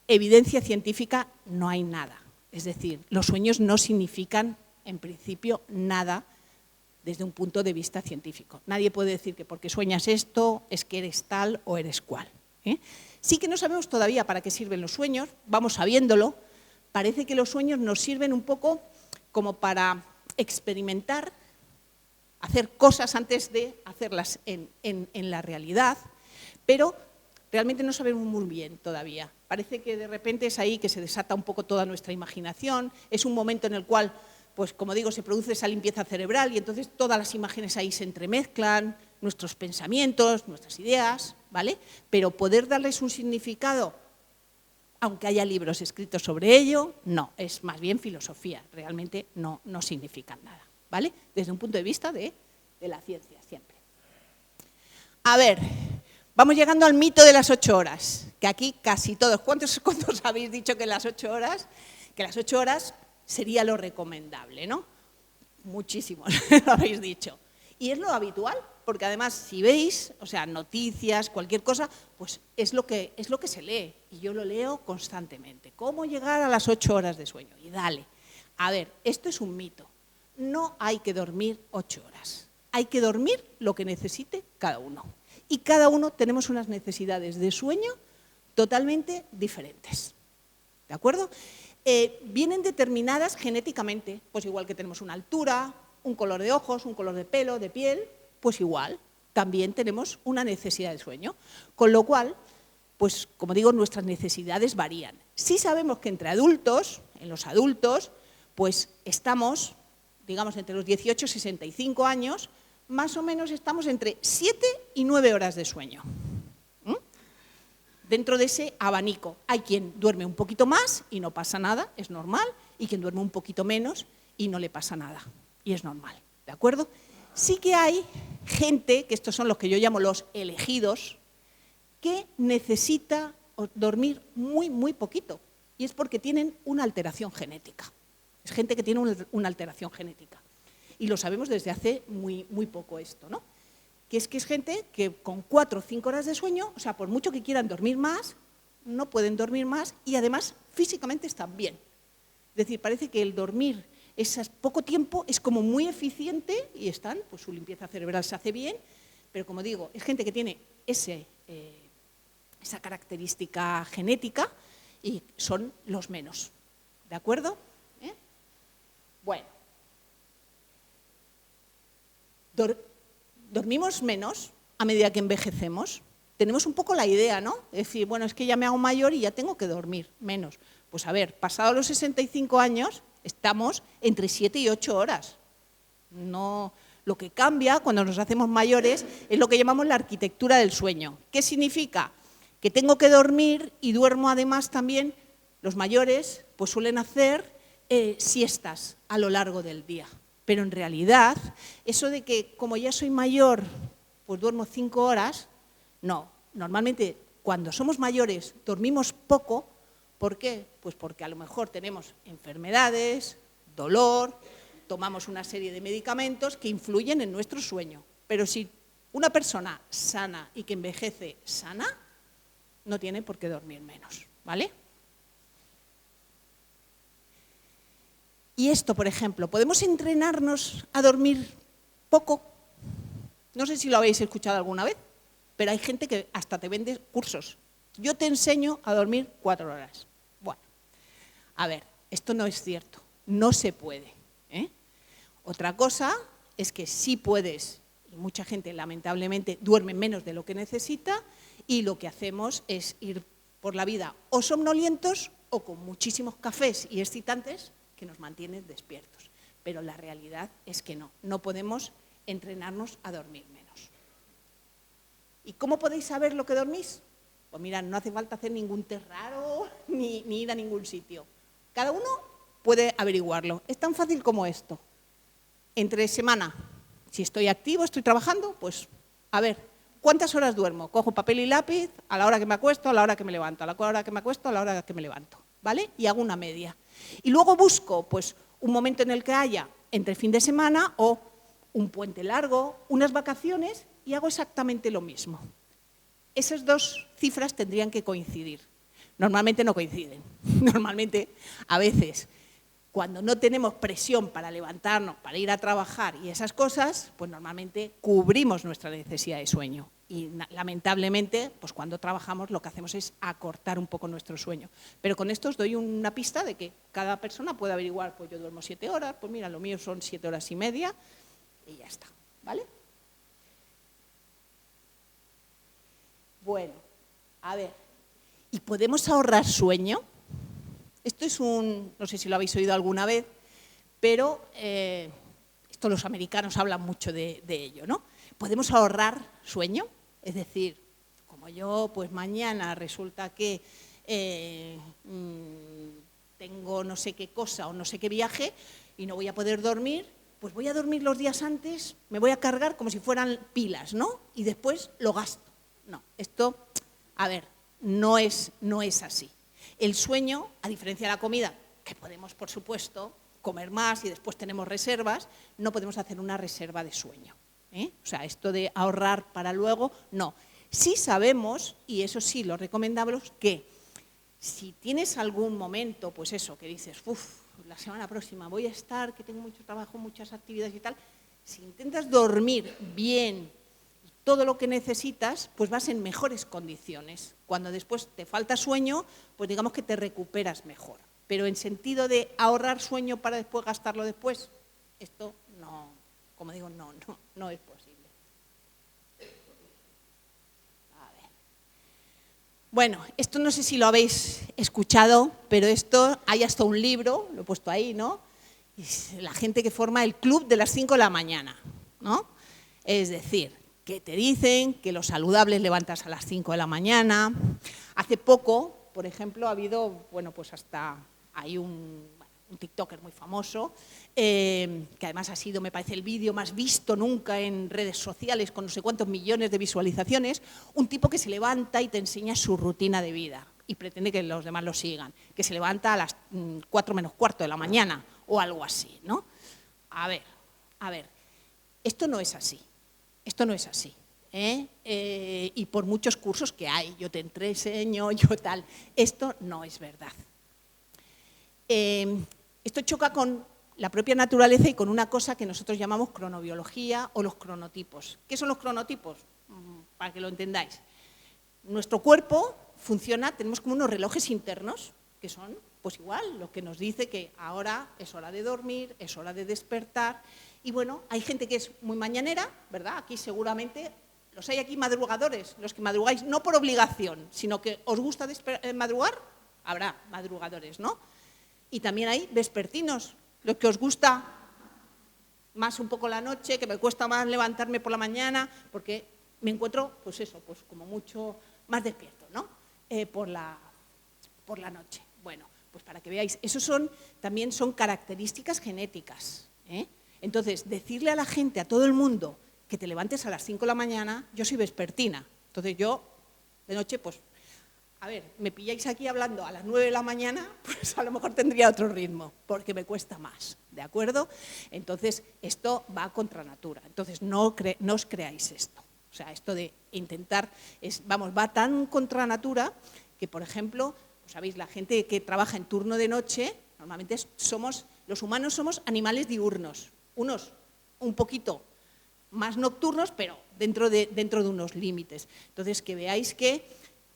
evidencia científica no hay nada, es decir, los sueños no significan en principio nada desde un punto de vista científico. Nadie puede decir que porque sueñas esto es que eres tal o eres cual, ¿eh? Sí que no sabemos todavía para qué sirven los sueños, vamos sabiéndolo. Parece que los sueños nos sirven un poco como para experimentar, hacer cosas antes de hacerlas en la realidad, pero realmente no sabemos muy bien todavía. Parece que de repente es ahí que se desata un poco toda nuestra imaginación, es un momento en el cual, pues como digo, se produce esa limpieza cerebral y entonces todas las imágenes ahí se entremezclan, nuestros pensamientos, nuestras ideas, ¿vale? Pero poder darles un significado, aunque haya libros escritos sobre ello, no, es más bien filosofía, realmente no significan nada, ¿vale? Desde un punto de vista de la ciencia, siempre. A ver, vamos llegando al mito de las 8 horas, que aquí casi todos, ¿cuántos habéis dicho que las 8 horas? Que las 8 horas sería lo recomendable, ¿no? Muchísimos lo habéis dicho. Y es lo habitual, porque además, si veis, o sea, noticias, cualquier cosa, pues es lo que se lee, y yo lo leo constantemente. ¿Cómo llegar a las 8 horas de sueño? Y dale. A ver, esto es un mito. No hay que dormir 8 horas. Hay que dormir lo que necesite cada uno. Y cada uno tenemos unas necesidades de sueño totalmente diferentes. ¿De acuerdo? Vienen determinadas genéticamente, pues igual que tenemos una altura, un color de ojos, un color de pelo, de piel, pues igual, también tenemos una necesidad de sueño. Con lo cual, pues como digo, nuestras necesidades varían. Sí sabemos que entre adultos, en los adultos, pues estamos, digamos, entre los 18 y 65 años, más o menos estamos entre 7 y 9 horas de sueño. Dentro de ese abanico hay quien duerme un poquito más y no pasa nada, es normal, y quien duerme un poquito menos y no le pasa nada, y es normal, ¿de acuerdo? Sí que hay gente, que estos son los que yo llamo los elegidos, que necesita dormir muy, muy poquito, y es porque tienen una alteración genética. Es gente que tiene una alteración genética. Y lo sabemos desde hace muy, muy poco esto, ¿no? Que es gente que con 4 o 5 horas de sueño, o sea, por mucho que quieran dormir más, no pueden dormir más y además físicamente están bien. Es decir, parece que el dormir ese poco tiempo es como muy eficiente y están, pues su limpieza cerebral se hace bien, pero como digo, es gente que tiene esa característica genética y son los menos. ¿De acuerdo? Bueno. Dormimos menos a medida que envejecemos. Tenemos un poco la idea, ¿no? Es decir, bueno, es que ya me hago mayor y ya tengo que dormir menos. Pues a ver, pasados los 65 años, estamos entre 7 y 8 horas. No, lo que cambia cuando nos hacemos mayores es lo que llamamos la arquitectura del sueño. ¿Qué significa? Que tengo que dormir y duermo además también, los mayores pues suelen hacer siestas a lo largo del día. Pero en realidad, eso de que como ya soy mayor, pues duermo 5 horas, no. Normalmente, cuando somos mayores, dormimos poco. ¿Por qué? Pues porque a lo mejor tenemos enfermedades, dolor, tomamos una serie de medicamentos que influyen en nuestro sueño. Pero si una persona sana y que envejece sana, no tiene por qué dormir menos, ¿vale? Y esto, por ejemplo, ¿podemos entrenarnos a dormir poco? No sé si lo habéis escuchado alguna vez, pero hay gente que hasta te vende cursos. Yo te enseño a dormir 4 horas. Bueno, a ver, esto no es cierto, no se puede. Otra cosa es que sí puedes, y mucha gente lamentablemente duerme menos de lo que necesita, y lo que hacemos es ir por la vida o somnolientos o con muchísimos cafés y excitantes que nos mantienen despiertos. Pero la realidad es que no podemos entrenarnos a dormir menos. ¿Y cómo podéis saber lo que dormís? Pues mirad, no hace falta hacer ningún test raro ni ir a ningún sitio. Cada uno puede averiguarlo. Es tan fácil como esto. Entre semana, si estoy activo, estoy trabajando, pues a ver, ¿cuántas horas duermo? Cojo papel y lápiz a la hora que me acuesto, a la hora que me levanto, a la hora que me acuesto, a la hora que me levanto, ¿vale? Y hago una media. Y luego busco pues, un momento en el que haya entre fin de semana o un puente largo, unas vacaciones, y hago exactamente lo mismo. Esas dos cifras tendrían que coincidir. Normalmente no coinciden. Normalmente, a veces, cuando no tenemos presión para levantarnos, para ir a trabajar y esas cosas, pues normalmente cubrimos nuestra necesidad de sueño. Y lamentablemente, pues cuando trabajamos lo que hacemos es acortar un poco nuestro sueño. Pero con esto os doy una pista de que cada persona puede averiguar, pues yo duermo 7 horas, pues mira, lo mío son 7 horas y media y ya está, ¿vale? Bueno, A ver, ¿y podemos ahorrar sueño? Esto es no sé si lo habéis oído alguna vez, pero esto los americanos hablan mucho de ello, ¿no? ¿Podemos ahorrar sueño? Es decir, como yo, pues mañana resulta que tengo no sé qué cosa o no sé qué viaje y no voy a poder dormir, pues voy a dormir los días antes, me voy a cargar como si fueran pilas, ¿no? Y después lo gasto. No, esto, a ver, no es así. El sueño, a diferencia de la comida, que podemos, por supuesto, comer más y después tenemos reservas, no podemos hacer una reserva de sueño. O sea, esto de ahorrar para luego, no. Sí sabemos, y eso sí lo recomendamos, que si tienes algún momento, pues eso, que dices, la semana próxima voy a estar, que tengo mucho trabajo, muchas actividades y tal, si intentas dormir bien todo lo que necesitas, pues vas en mejores condiciones. Cuando después te falta sueño, pues digamos que te recuperas mejor. Pero en sentido de ahorrar sueño para después gastarlo después, esto no, como digo, no es posible. A ver. Bueno, esto no sé si lo habéis escuchado, pero esto, hay hasta un libro, lo he puesto ahí, ¿no? Es la gente que forma el club de las 5 de la mañana, ¿no? Es decir, que te dicen que lo saludable es levantarse a las 5 de la mañana. Hace poco, por ejemplo, ha habido, bueno, pues hasta hay un TikToker muy famoso, que además ha sido, me parece, el vídeo más visto nunca en redes sociales, con no sé cuántos millones de visualizaciones, un tipo que se levanta y te enseña su rutina de vida y pretende que los demás lo sigan, que se levanta a las 4 menos cuarto de la mañana o algo así, ¿no? A ver, esto no es así. Esto no es así, y por muchos cursos que hay, yo te enseño, yo tal, esto no es verdad. Esto choca con la propia naturaleza y con una cosa que nosotros llamamos cronobiología o los cronotipos. ¿Qué son los cronotipos? Para que lo entendáis. Nuestro cuerpo funciona, tenemos como unos relojes internos, que son, pues igual, lo que nos dice que ahora es hora de dormir, es hora de despertar. Y bueno, hay gente que es muy mañanera, ¿verdad? Aquí seguramente, los hay aquí madrugadores, los que madrugáis no por obligación, sino que os gusta madrugar, habrá madrugadores, ¿no? Y también hay vespertinos, los que os gusta más un poco la noche, que me cuesta más levantarme por la mañana, porque me encuentro, pues eso, pues como mucho más despierto, ¿no? Por la noche. Bueno, pues para que veáis, también son características genéticas, Entonces, decirle a la gente, a todo el mundo, que te levantes a las 5 de la mañana, yo soy vespertina. Entonces yo, de noche, pues, a ver, me pilláis aquí hablando a las 9 de la mañana, pues a lo mejor tendría otro ritmo, porque me cuesta más, ¿de acuerdo? Entonces, esto va contra natura. Entonces, no os creáis esto. O sea, esto de intentar, va tan contra natura que, por ejemplo, sabéis, la gente que trabaja en turno de noche, normalmente los humanos somos animales diurnos. Unos un poquito más nocturnos, pero dentro de unos límites. Entonces, que veáis que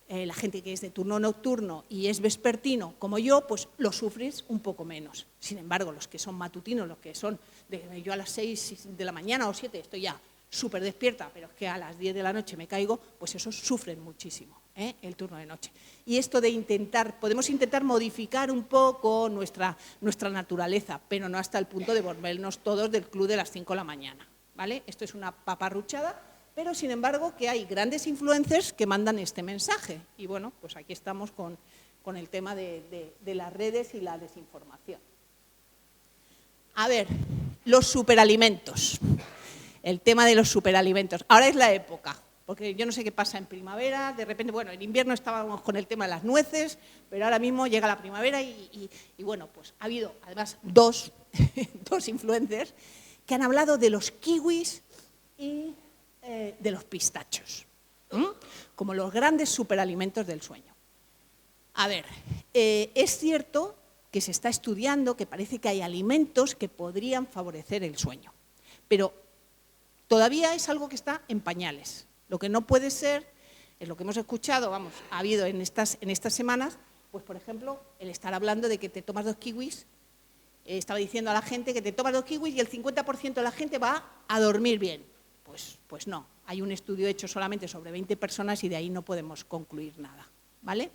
la gente que es de turno nocturno y es vespertino, como yo, pues lo sufrís un poco menos. Sin embargo, los que son matutinos, los que son, yo a las 6 de la mañana o 7 estoy ya súper despierta, pero es que a las 10 de la noche me caigo, pues esos sufren muchísimo, el turno de noche. Y esto de podemos intentar modificar un poco nuestra naturaleza, pero no hasta el punto de volvernos todos del club de las 5 de la mañana, ¿vale? Esto es una paparruchada, pero sin embargo que hay grandes influencers que mandan este mensaje. Y bueno, pues aquí estamos con el tema de las redes y la desinformación. A ver, los superalimentos. El tema de los superalimentos. Ahora es la época, porque yo no sé qué pasa en primavera, de repente, bueno, en invierno estábamos con el tema de las nueces, pero ahora mismo llega la primavera y bueno, pues ha habido además dos influencers que han hablado de los kiwis y de los pistachos, como los grandes superalimentos del sueño. A ver, es cierto que se está estudiando, que parece que hay alimentos que podrían favorecer el sueño, pero todavía es algo que está en pañales. Lo que no puede ser, es lo que hemos escuchado, ha habido en estas semanas, pues por ejemplo, el estar hablando de que te tomas 2 kiwis, estaba diciendo a la gente que te tomas 2 kiwis y el 50% de la gente va a dormir bien. Pues no, hay un estudio hecho solamente sobre 20 personas y de ahí no podemos concluir nada, ¿vale?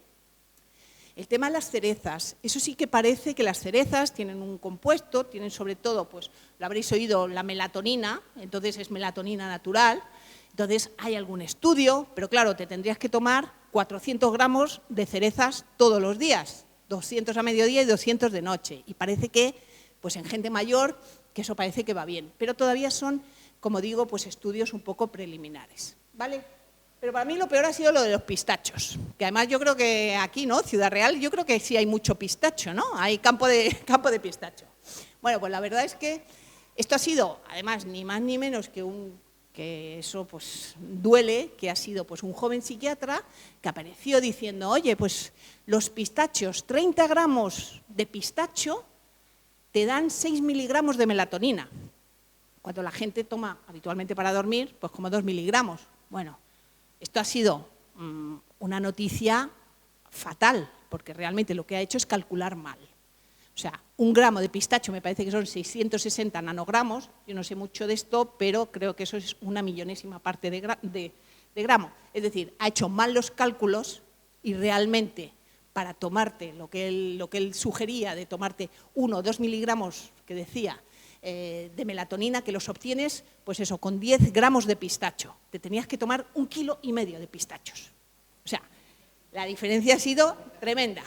El tema de las cerezas, eso sí que parece que las cerezas tienen un compuesto, tienen sobre todo, pues lo habréis oído, la melatonina, entonces es melatonina natural, entonces hay algún estudio, pero claro, te tendrías que tomar 400 gramos de cerezas todos los días, 200 a mediodía y 200 de noche, y parece que, pues en gente mayor, que eso parece que va bien, pero todavía son, como digo, pues estudios un poco preliminares, ¿vale? Pero para mí lo peor ha sido lo de los pistachos, que además yo creo que aquí, ¿no? Ciudad Real, yo creo que sí hay mucho pistacho, ¿no? Hay campo de pistacho. Bueno, pues la verdad es que esto ha sido, además, ni más ni menos que eso pues duele, que ha sido pues un joven psiquiatra que apareció diciendo, oye, pues los pistachos, 30 gramos de pistacho te dan 6 miligramos de melatonina, cuando la gente toma habitualmente para dormir, pues como 2 miligramos. Bueno, esto ha sido una noticia fatal, porque realmente lo que ha hecho es calcular mal. O sea, 1 gramo de pistacho me parece que son 660 nanogramos, yo no sé mucho de esto, pero creo que eso es una millonésima parte de gramo. Es decir, ha hecho mal los cálculos y realmente para tomarte lo que él sugería de tomarte 1 o 2 miligramos, que decía, de melatonina, que los obtienes, pues eso, con 10 gramos de pistacho. Te tenías que tomar 1,5 kilos de pistachos. O sea, la diferencia ha sido tremenda.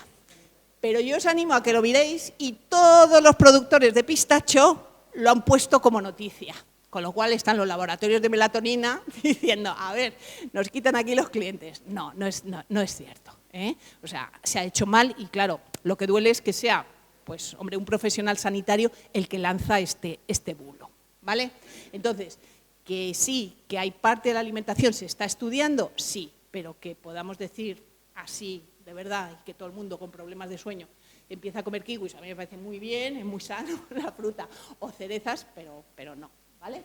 Pero yo os animo a que lo miréis y todos los productores de pistacho lo han puesto como noticia. Con lo cual están los laboratorios de melatonina diciendo, a ver, nos quitan aquí los clientes. No es cierto, ¿eh? O sea, se ha hecho mal y claro, lo que duele es que sea pues, hombre, un profesional sanitario el que lanza este bulo, ¿vale? Entonces, que sí, que hay parte de la alimentación, se está estudiando, sí, pero que podamos decir así, de verdad, y que todo el mundo con problemas de sueño empieza a comer kiwis, a mí me parece muy bien, es muy sano la fruta, o cerezas, pero no, ¿vale?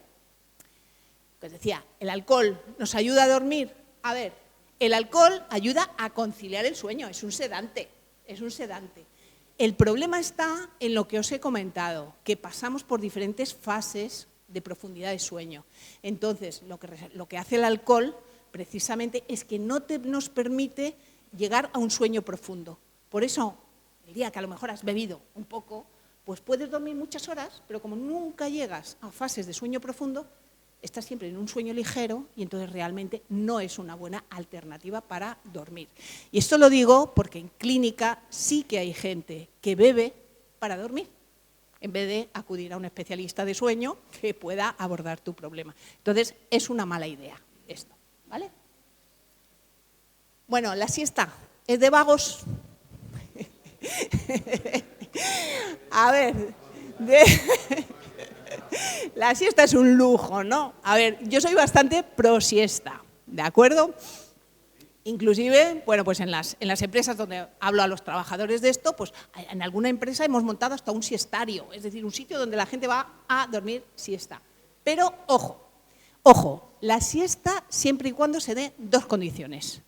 Pues decía, ¿el alcohol nos ayuda a dormir? A ver, el alcohol ayuda a conciliar el sueño, es un sedante, es un sedante. El problema está en lo que os he comentado, que pasamos por diferentes fases de profundidad de sueño. Entonces, lo que hace el alcohol precisamente es que no nos permite llegar a un sueño profundo. Por eso, el día que a lo mejor has bebido un poco, pues puedes dormir muchas horas, pero como nunca llegas a fases de sueño profundo, estás siempre en un sueño ligero y entonces realmente no es una buena alternativa para dormir. Y esto lo digo porque en clínica sí que hay gente que bebe para dormir, en vez de acudir a un especialista de sueño que pueda abordar tu problema. Entonces, es una mala idea esto, ¿vale? Bueno, la siesta es de vagos. A ver, la siesta es un lujo, ¿no? A ver, yo soy bastante pro siesta, ¿de acuerdo? Inclusive, bueno, pues en las empresas donde hablo a los trabajadores de esto, pues en alguna empresa hemos montado hasta un siestario, es decir, un sitio donde la gente va a dormir siesta. Pero, ojo, la siesta siempre y cuando se dé 2 condiciones.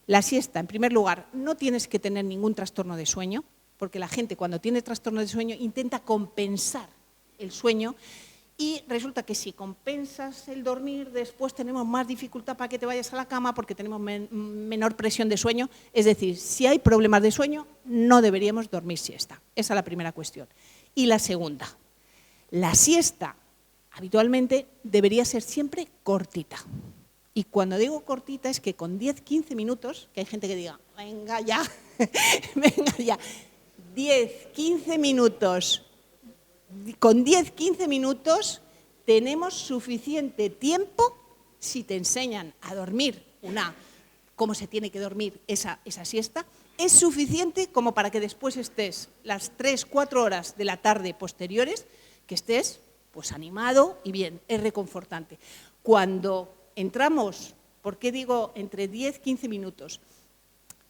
La siesta, en primer lugar, no tienes que tener ningún trastorno de sueño, porque la gente cuando tiene trastorno de sueño intenta compensar el sueño y resulta que si compensas el dormir, después tenemos más dificultad para que te vayas a la cama porque tenemos menor presión de sueño. Es decir, si hay problemas de sueño, no deberíamos dormir siesta. Esa es la primera cuestión. Y la segunda, la siesta habitualmente debería ser siempre cortita. Y cuando digo cortita es que con 10-15 minutos, que hay gente que diga, venga ya, venga ya, 10-15 minutos, con 10-15 minutos tenemos suficiente tiempo, si te enseñan a dormir cómo se tiene que dormir esa siesta, es suficiente como para que después estés las 3-4 horas de la tarde posteriores, que estés pues animado y bien, es reconfortante. Cuando entramos, ¿por qué digo entre 10-15 minutos?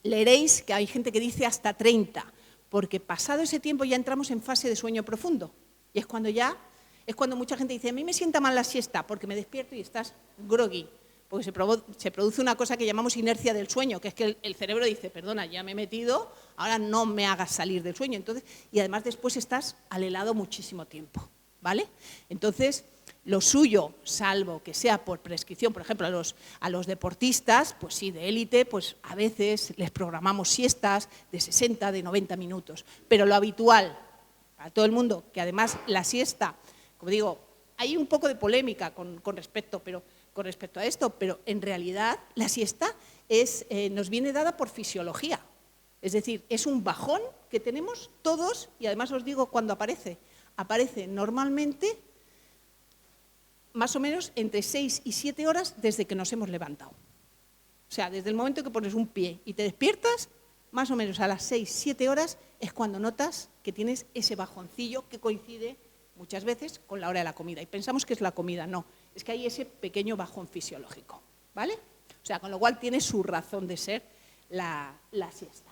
Leeréis que hay gente que dice hasta 30, porque pasado ese tiempo ya entramos en fase de sueño profundo. Y es cuando mucha gente dice, a mí me sienta mal la siesta porque me despierto y estás groggy, porque se produce una cosa que llamamos inercia del sueño, que es que el cerebro dice, perdona, ya me he metido, ahora no me hagas salir del sueño. Entonces, y además después estás al helado muchísimo tiempo, ¿vale? Entonces, Lo suyo, salvo que sea por prescripción, por ejemplo, a los deportistas, pues sí, de élite, pues a veces les programamos siestas de 60, de 90 minutos. Pero lo habitual para todo el mundo, que además la siesta, como digo, hay un poco de polémica con respecto a esto, pero en realidad la siesta nos viene dada por fisiología. Es decir, es un bajón que tenemos todos y además os digo cuándo aparece. Aparece normalmente más o menos entre 6 y 7 horas desde que nos hemos levantado. O sea, desde el momento que pones un pie y te despiertas, más o menos a las 6, 7 horas es cuando notas que tienes ese bajoncillo que coincide muchas veces con la hora de la comida. Y pensamos que es la comida, no, es que hay ese pequeño bajón fisiológico, ¿vale? O sea, con lo cual tiene su razón de ser la siesta.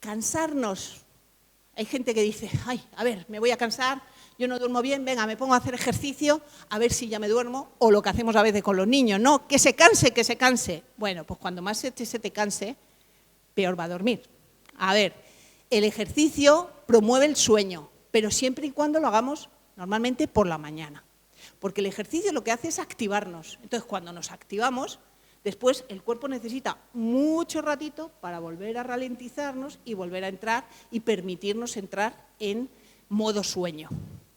Cansarnos. Hay gente que dice, ay, a ver, me voy a cansar, yo no duermo bien, venga, me pongo a hacer ejercicio, a ver si ya me duermo, o lo que hacemos a veces con los niños, no, que se canse, que se canse. Bueno, pues cuando más se te canse, peor va a dormir. A ver, el ejercicio promueve el sueño, pero siempre y cuando lo hagamos normalmente por la mañana, porque el ejercicio lo que hace es activarnos. Entonces, cuando nos activamos, después el cuerpo necesita mucho ratito para volver a ralentizarnos y volver a entrar y permitirnos entrar en modo sueño,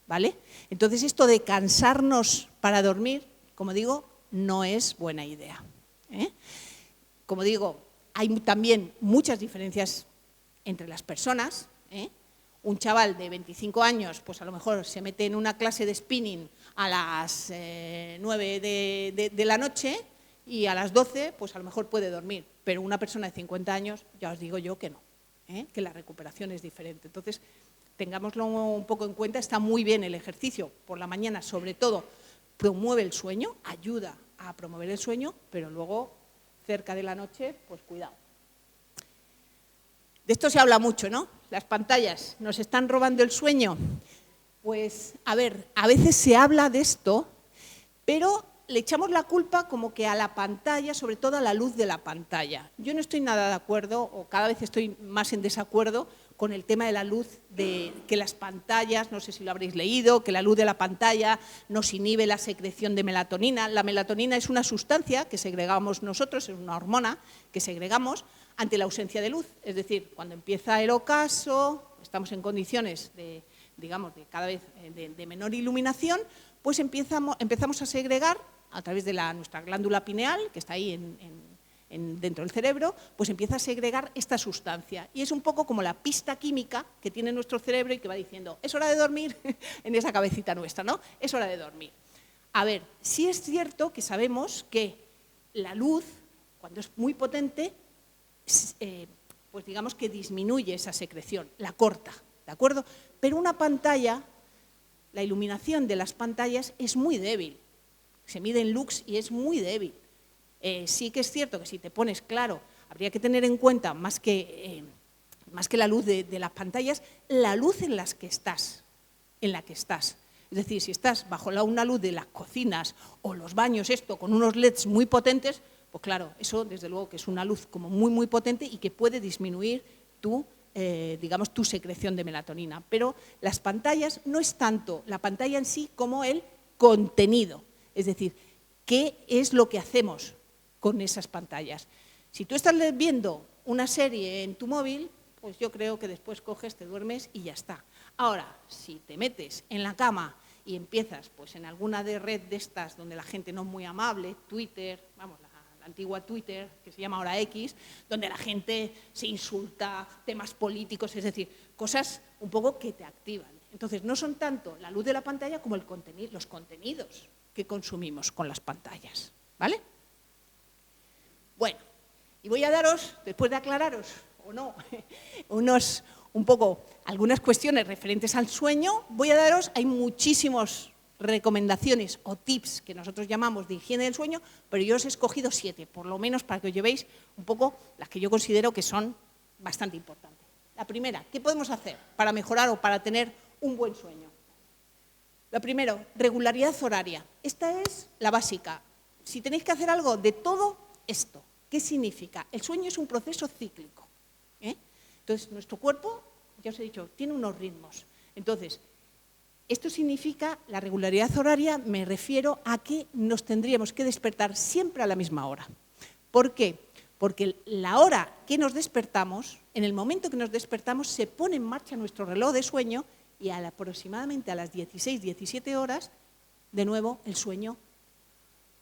¿vale? Entonces esto de cansarnos para dormir, como digo, no es buena idea, ¿eh? Como digo, hay también muchas diferencias entre las personas, ¿eh? Un chaval de 25 años, pues a lo mejor se mete en una clase de spinning a las 9 de la noche y a las 12, pues a lo mejor puede dormir. Pero una persona de 50 años, ya os digo yo que no, que la recuperación es diferente. Entonces, tengámoslo un poco en cuenta, está muy bien el ejercicio por la mañana, sobre todo promueve el sueño, ayuda a promover el sueño, pero luego cerca de la noche, pues cuidado. De esto se habla mucho, ¿no? Las pantallas nos están robando el sueño. Pues, a ver, a veces se habla de esto, pero le echamos la culpa como que a la pantalla, sobre todo a la luz de la pantalla. Yo no estoy nada de acuerdo, o cada vez estoy más en desacuerdo con el tema de la luz, de que las pantallas, no sé si lo habréis leído, que la luz de la pantalla nos inhibe la secreción de melatonina. La melatonina es una sustancia que segregamos nosotros, es una hormona que segregamos ante la ausencia de luz. Es decir, cuando empieza el ocaso, estamos en condiciones de, digamos, de cada vez de menor iluminación, pues empezamos a segregar a través de nuestra glándula pineal, que está ahí dentro del cerebro, pues empieza a segregar esta sustancia. Y es un poco como la pista química que tiene nuestro cerebro y que va diciendo, es hora de dormir, en esa cabecita nuestra, ¿no? Es hora de dormir. A ver, sí es cierto que sabemos que la luz, cuando es muy potente, pues digamos que disminuye esa secreción, la corta, ¿de acuerdo? Pero una pantalla, la iluminación de las pantallas es muy débil. Se mide en lux y es muy débil. Sí que es cierto que si te pones claro, habría que tener en cuenta, más que la luz de las pantallas, la luz en la que estás. Es decir, si estás bajo una luz de las cocinas o los baños, con unos LEDs muy potentes, pues claro, eso desde luego que es una luz como muy, muy potente y que puede disminuir digamos, tu secreción de melatonina. Pero las pantallas no es tanto la pantalla en sí como el contenido. Es decir, ¿qué es lo que hacemos con esas pantallas? Si tú estás viendo una serie en tu móvil, pues yo creo que después coges, te duermes y ya está. Ahora, si te metes en la cama y empiezas pues en alguna red de estas donde la gente no es muy amable, Twitter, vamos, la antigua Twitter, que se llama ahora X, donde la gente se insulta, temas políticos, es decir, cosas un poco que te activan. Entonces, no son tanto la luz de la pantalla como los contenidos que consumimos con las pantallas, ¿vale? Bueno, y voy a daros, después de aclararos, o no, algunas cuestiones referentes al sueño, hay muchísimas recomendaciones o tips que nosotros llamamos de higiene del sueño, pero yo os he escogido 7, por lo menos para que os llevéis un poco las que yo considero que son bastante importantes. La primera, ¿qué podemos hacer para mejorar o para tener un buen sueño? Lo primero, regularidad horaria. Esta es la básica. Si tenéis que hacer algo de todo esto, ¿qué significa? El sueño es un proceso cíclico, ¿eh? Entonces, nuestro cuerpo, ya os he dicho, tiene unos ritmos. Entonces, Esto significa, la regularidad horaria, me refiero a que nos tendríamos que despertar siempre a la misma hora. ¿Por qué? Porque la hora que nos despertamos, en el momento que nos despertamos, se pone en marcha nuestro reloj de sueño y aproximadamente a las 16, 17 horas, de nuevo, el sueño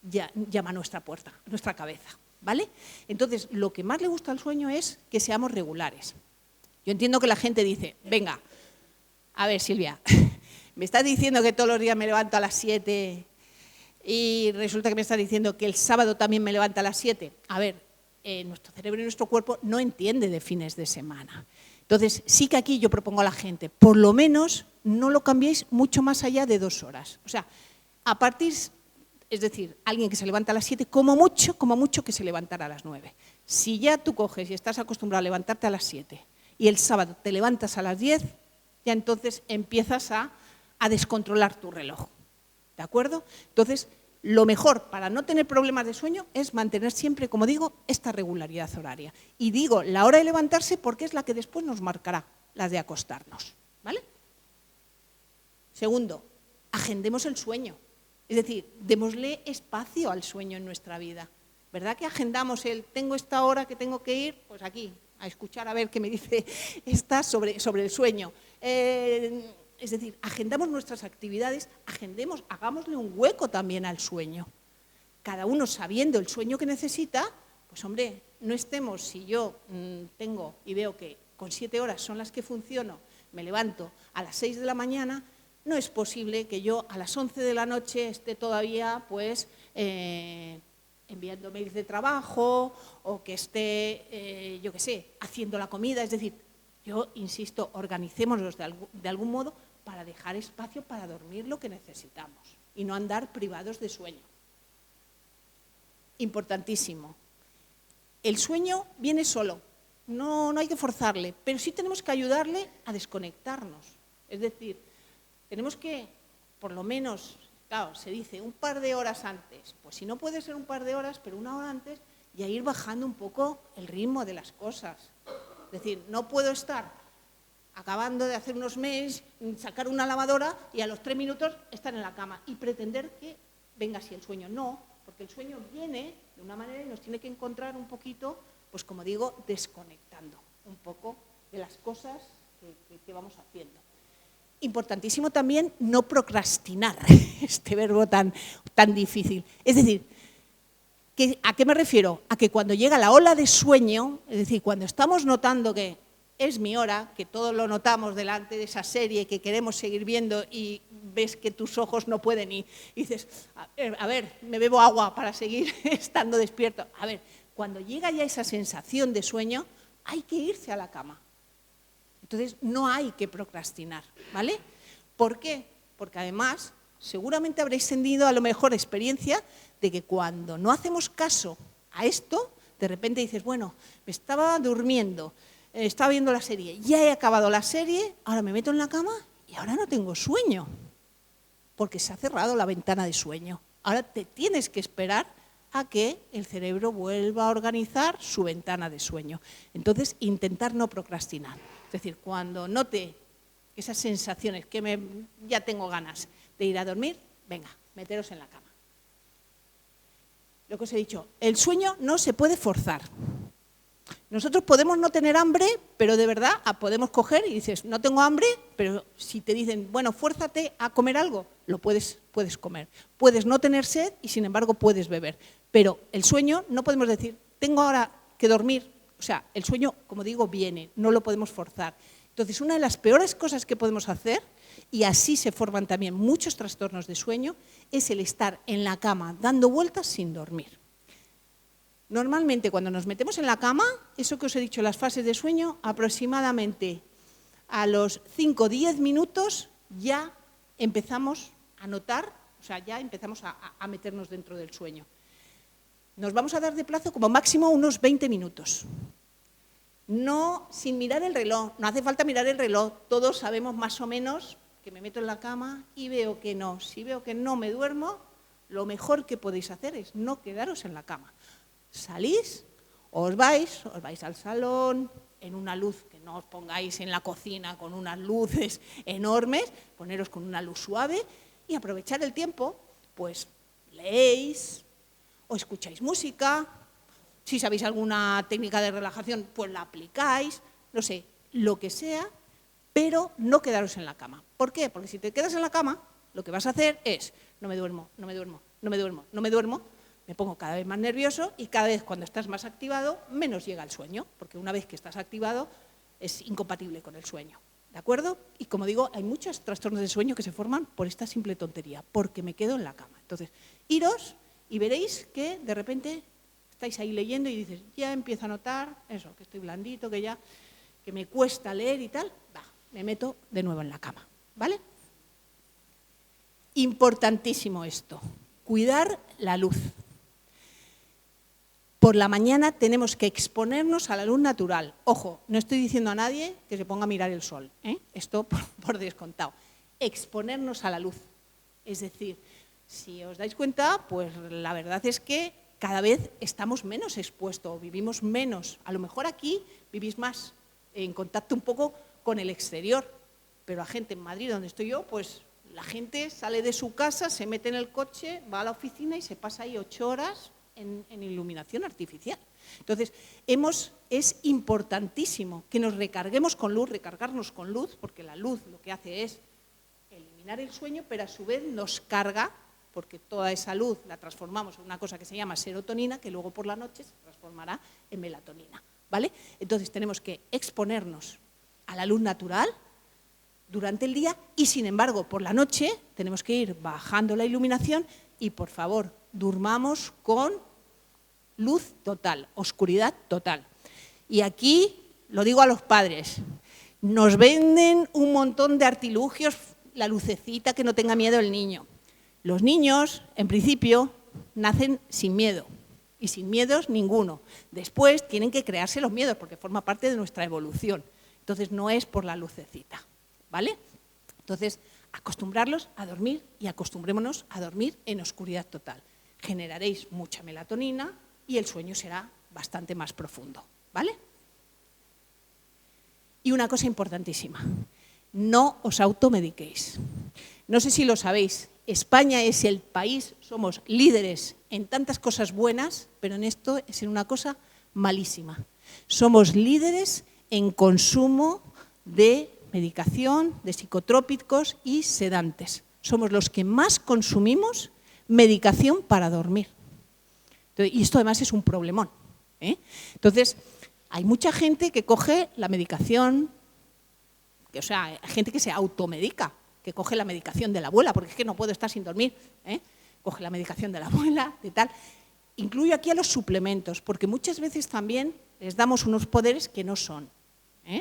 llama a nuestra puerta, a nuestra cabeza, ¿vale? Entonces, lo que más le gusta al sueño es que seamos regulares. Yo entiendo que la gente dice, venga, a ver, Silvia, me estás diciendo que todos los días me levanto a las 7 y resulta que me estás diciendo que el sábado también me levanto a las 7. A ver, nuestro cerebro y nuestro cuerpo no entiende de fines de semana. Entonces, sí que aquí yo propongo a la gente, por lo menos no lo cambiéis mucho más allá de 2 horas. O sea, a partir, es decir, alguien que se levanta a las 7, como mucho que se levantara a las 9. Si ya tú coges y estás acostumbrado a levantarte a las 7 y el sábado te levantas a las 10, ya entonces empiezas a descontrolar tu reloj. ¿De acuerdo? Entonces, lo mejor para no tener problemas de sueño es mantener siempre, como digo, esta regularidad horaria. Y digo la hora de levantarse porque es la que después nos marcará la de acostarnos. ¿Vale? Segundo, agendemos el sueño. Es decir, démosle espacio al sueño en nuestra vida. ¿Verdad que agendamos tengo esta hora que tengo que ir? Pues aquí, a escuchar a ver qué me dice esta sobre el sueño. Es decir, agendamos nuestras actividades, hagámosle un hueco también al sueño. Cada uno sabiendo el sueño que necesita, pues hombre, no estemos, si yo tengo y veo que con 7 horas son las que funciono, me levanto a las 6 de la mañana, no es posible que yo a las 11 de la noche esté todavía pues enviando mails de trabajo o que esté, yo qué sé, haciendo la comida. Es decir, yo insisto, organicémonos de algún modo para dejar espacio para dormir lo que necesitamos y no andar privados de sueño. Importantísimo. El sueño viene solo, no hay que forzarle, pero sí tenemos que ayudarle a desconectarnos. Es decir, tenemos que, por lo menos, claro, se dice un par de horas antes, pues si no puede ser un par de horas, pero 1 hora antes, y a ir bajando un poco el ritmo de las cosas. Es decir, no puedo estar acabando de hacer unos mails, sacar una lavadora y a los 3 minutos estar en la cama y pretender que venga así el sueño. No, porque el sueño viene de una manera y nos tiene que encontrar un poquito, pues como digo, desconectando un poco de las cosas que vamos haciendo. Importantísimo también no procrastinar, este verbo tan difícil. Es decir, ¿a qué me refiero? A que cuando llega la ola de sueño, es decir, cuando estamos notando que es mi hora, que todos lo notamos delante de esa serie que queremos seguir viendo y ves que tus ojos no pueden y dices, a ver, me bebo agua para seguir estando despierto. A ver, cuando llega ya esa sensación de sueño, hay que irse a la cama. Entonces, no hay que procrastinar, ¿vale? ¿Por qué? Porque además, seguramente habréis tenido a lo mejor experiencia de que cuando no hacemos caso a esto, de repente dices, bueno, me estaba durmiendo, estaba viendo la serie, ya he acabado la serie, ahora me meto en la cama y ahora no tengo sueño, porque se ha cerrado la ventana de sueño. Ahora te tienes que esperar a que el cerebro vuelva a organizar su ventana de sueño. Entonces, intentar no procrastinar. Es decir, cuando note esas sensaciones que ya tengo ganas de ir a dormir, venga, meteros en la cama. Lo que os he dicho, el sueño no se puede forzar. Nosotros podemos no tener hambre, pero de verdad podemos coger y dices, no tengo hambre, pero si te dicen, bueno, fuérzate a comer algo, lo puedes comer. Puedes no tener sed y sin embargo puedes beber. Pero el sueño no podemos decir, tengo ahora que dormir. O sea, el sueño, como digo, viene, no lo podemos forzar. Entonces, una de las peores cosas que podemos hacer, y así se forman también muchos trastornos de sueño, es el estar en la cama dando vueltas sin dormir. Normalmente, cuando nos metemos en la cama, eso que os he dicho, las fases de sueño, aproximadamente a los 5 o 10 minutos ya empezamos a notar, o sea, ya empezamos a meternos dentro del sueño. Nos vamos a dar de plazo como máximo unos 20 minutos. No sin mirar el reloj, no hace falta mirar el reloj, todos sabemos más o menos que me meto en la cama y veo que no. Si veo que no me duermo, lo mejor que podéis hacer es no quedaros en la cama. Salís, os vais al salón, en una luz, que no os pongáis en la cocina con unas luces enormes, poneros con una luz suave y aprovechar el tiempo, pues leéis o escucháis música, si sabéis alguna técnica de relajación, pues la aplicáis, no sé, lo que sea, pero no quedaros en la cama. ¿Por qué? Porque si te quedas en la cama, lo que vas a hacer es, no me duermo, no me duermo, no me duermo, no me duermo, me pongo cada vez más nervioso y cada vez cuando estás más activado, menos llega el sueño, porque una vez que estás activado es incompatible con el sueño, ¿de acuerdo? Y como digo, hay muchos trastornos de sueño que se forman por esta simple tontería, porque me quedo en la cama. Entonces, iros y veréis que de repente estáis ahí leyendo y dices, ya empiezo a notar eso, que estoy blandito, que me cuesta leer y tal, me meto de nuevo en la cama, ¿vale? Importantísimo esto, cuidar la luz. Por la mañana tenemos que exponernos a la luz natural. Ojo, no estoy diciendo a nadie que se ponga a mirar el sol, ¿eh? Esto por descontado. Exponernos a la luz. Es decir, si os dais cuenta, pues la verdad es que cada vez estamos menos expuestos, vivimos menos. A lo mejor aquí vivís más en contacto un poco con el exterior, pero la gente en Madrid, donde estoy yo, pues la gente sale de su casa, se mete en el coche, va a la oficina y se pasa ahí 8 horas en iluminación artificial. Entonces, es importantísimo que nos recarguemos con luz, recargarnos con luz, porque la luz lo que hace es eliminar el sueño, pero a su vez nos carga, porque toda esa luz la transformamos en una cosa que se llama serotonina, que luego por la noche se transformará en melatonina, ¿vale? Entonces, tenemos que exponernos a la luz natural durante el día y, sin embargo, por la noche tenemos que ir bajando la iluminación y, por favor, durmamos con luz total, oscuridad total. Y aquí lo digo a los padres, nos venden un montón de artilugios, la lucecita que no tenga miedo el niño. Los niños, en principio, nacen sin miedo y sin miedos ninguno. Después tienen que crearse los miedos porque forma parte de nuestra evolución. Entonces no es por la lucecita, ¿vale? Entonces, acostumbrarlos a dormir y acostumbrémonos a dormir en oscuridad total. Generaréis mucha melatonina y el sueño será bastante más profundo, ¿vale? Y una cosa importantísima, no os automediquéis. No sé si lo sabéis, España es el país, somos líderes en tantas cosas buenas, pero en esto es en una cosa malísima. Somos líderes en consumo de medicación, de psicotrópicos y sedantes. Somos los que más consumimos medicación para dormir. Entonces, y esto además es un problemón, ¿eh? Entonces, hay mucha gente que coge la medicación, o sea, hay gente que se automedica, que coge la medicación de la abuela, porque es que no puedo estar sin dormir, ¿eh? Coge la medicación de la abuela, de tal. Incluyo aquí a los suplementos, porque muchas veces también les damos unos poderes que no son.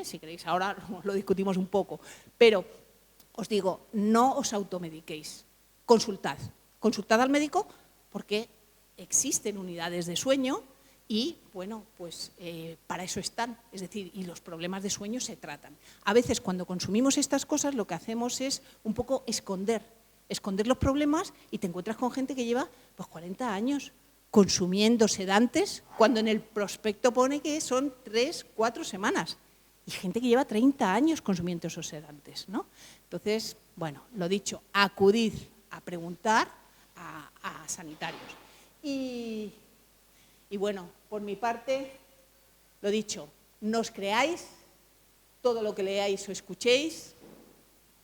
Si queréis, ahora lo discutimos un poco. Pero os digo, no os automediquéis. Consultad al médico porque existen unidades de sueño y, bueno, pues para eso están. Es decir, y los problemas de sueño se tratan. A veces cuando consumimos estas cosas lo que hacemos es un poco esconder los problemas y te encuentras con gente que lleva pues 40 años consumiendo sedantes cuando en el prospecto pone que son 3, 4 semanas. Y gente que lleva 30 años consumiendo esos sedantes, ¿no? Entonces, bueno, lo dicho, acudid a preguntar a sanitarios. Y bueno, por mi parte, lo dicho, no os creáis todo lo que leáis o escuchéis,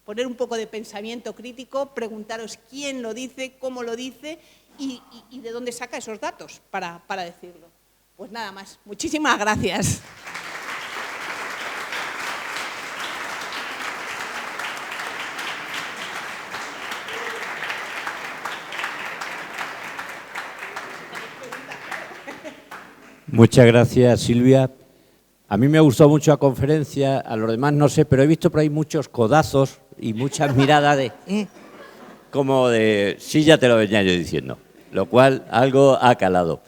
poner un poco de pensamiento crítico, preguntaros quién lo dice, cómo lo dice y de dónde saca esos datos para decirlo. Pues nada más, muchísimas gracias. Muchas gracias, Silvia. A mí me ha gustado mucho la conferencia, a los demás no sé, pero he visto por ahí muchos codazos y muchas miradas como de sí, ya te lo venía yo diciendo, lo cual algo ha calado.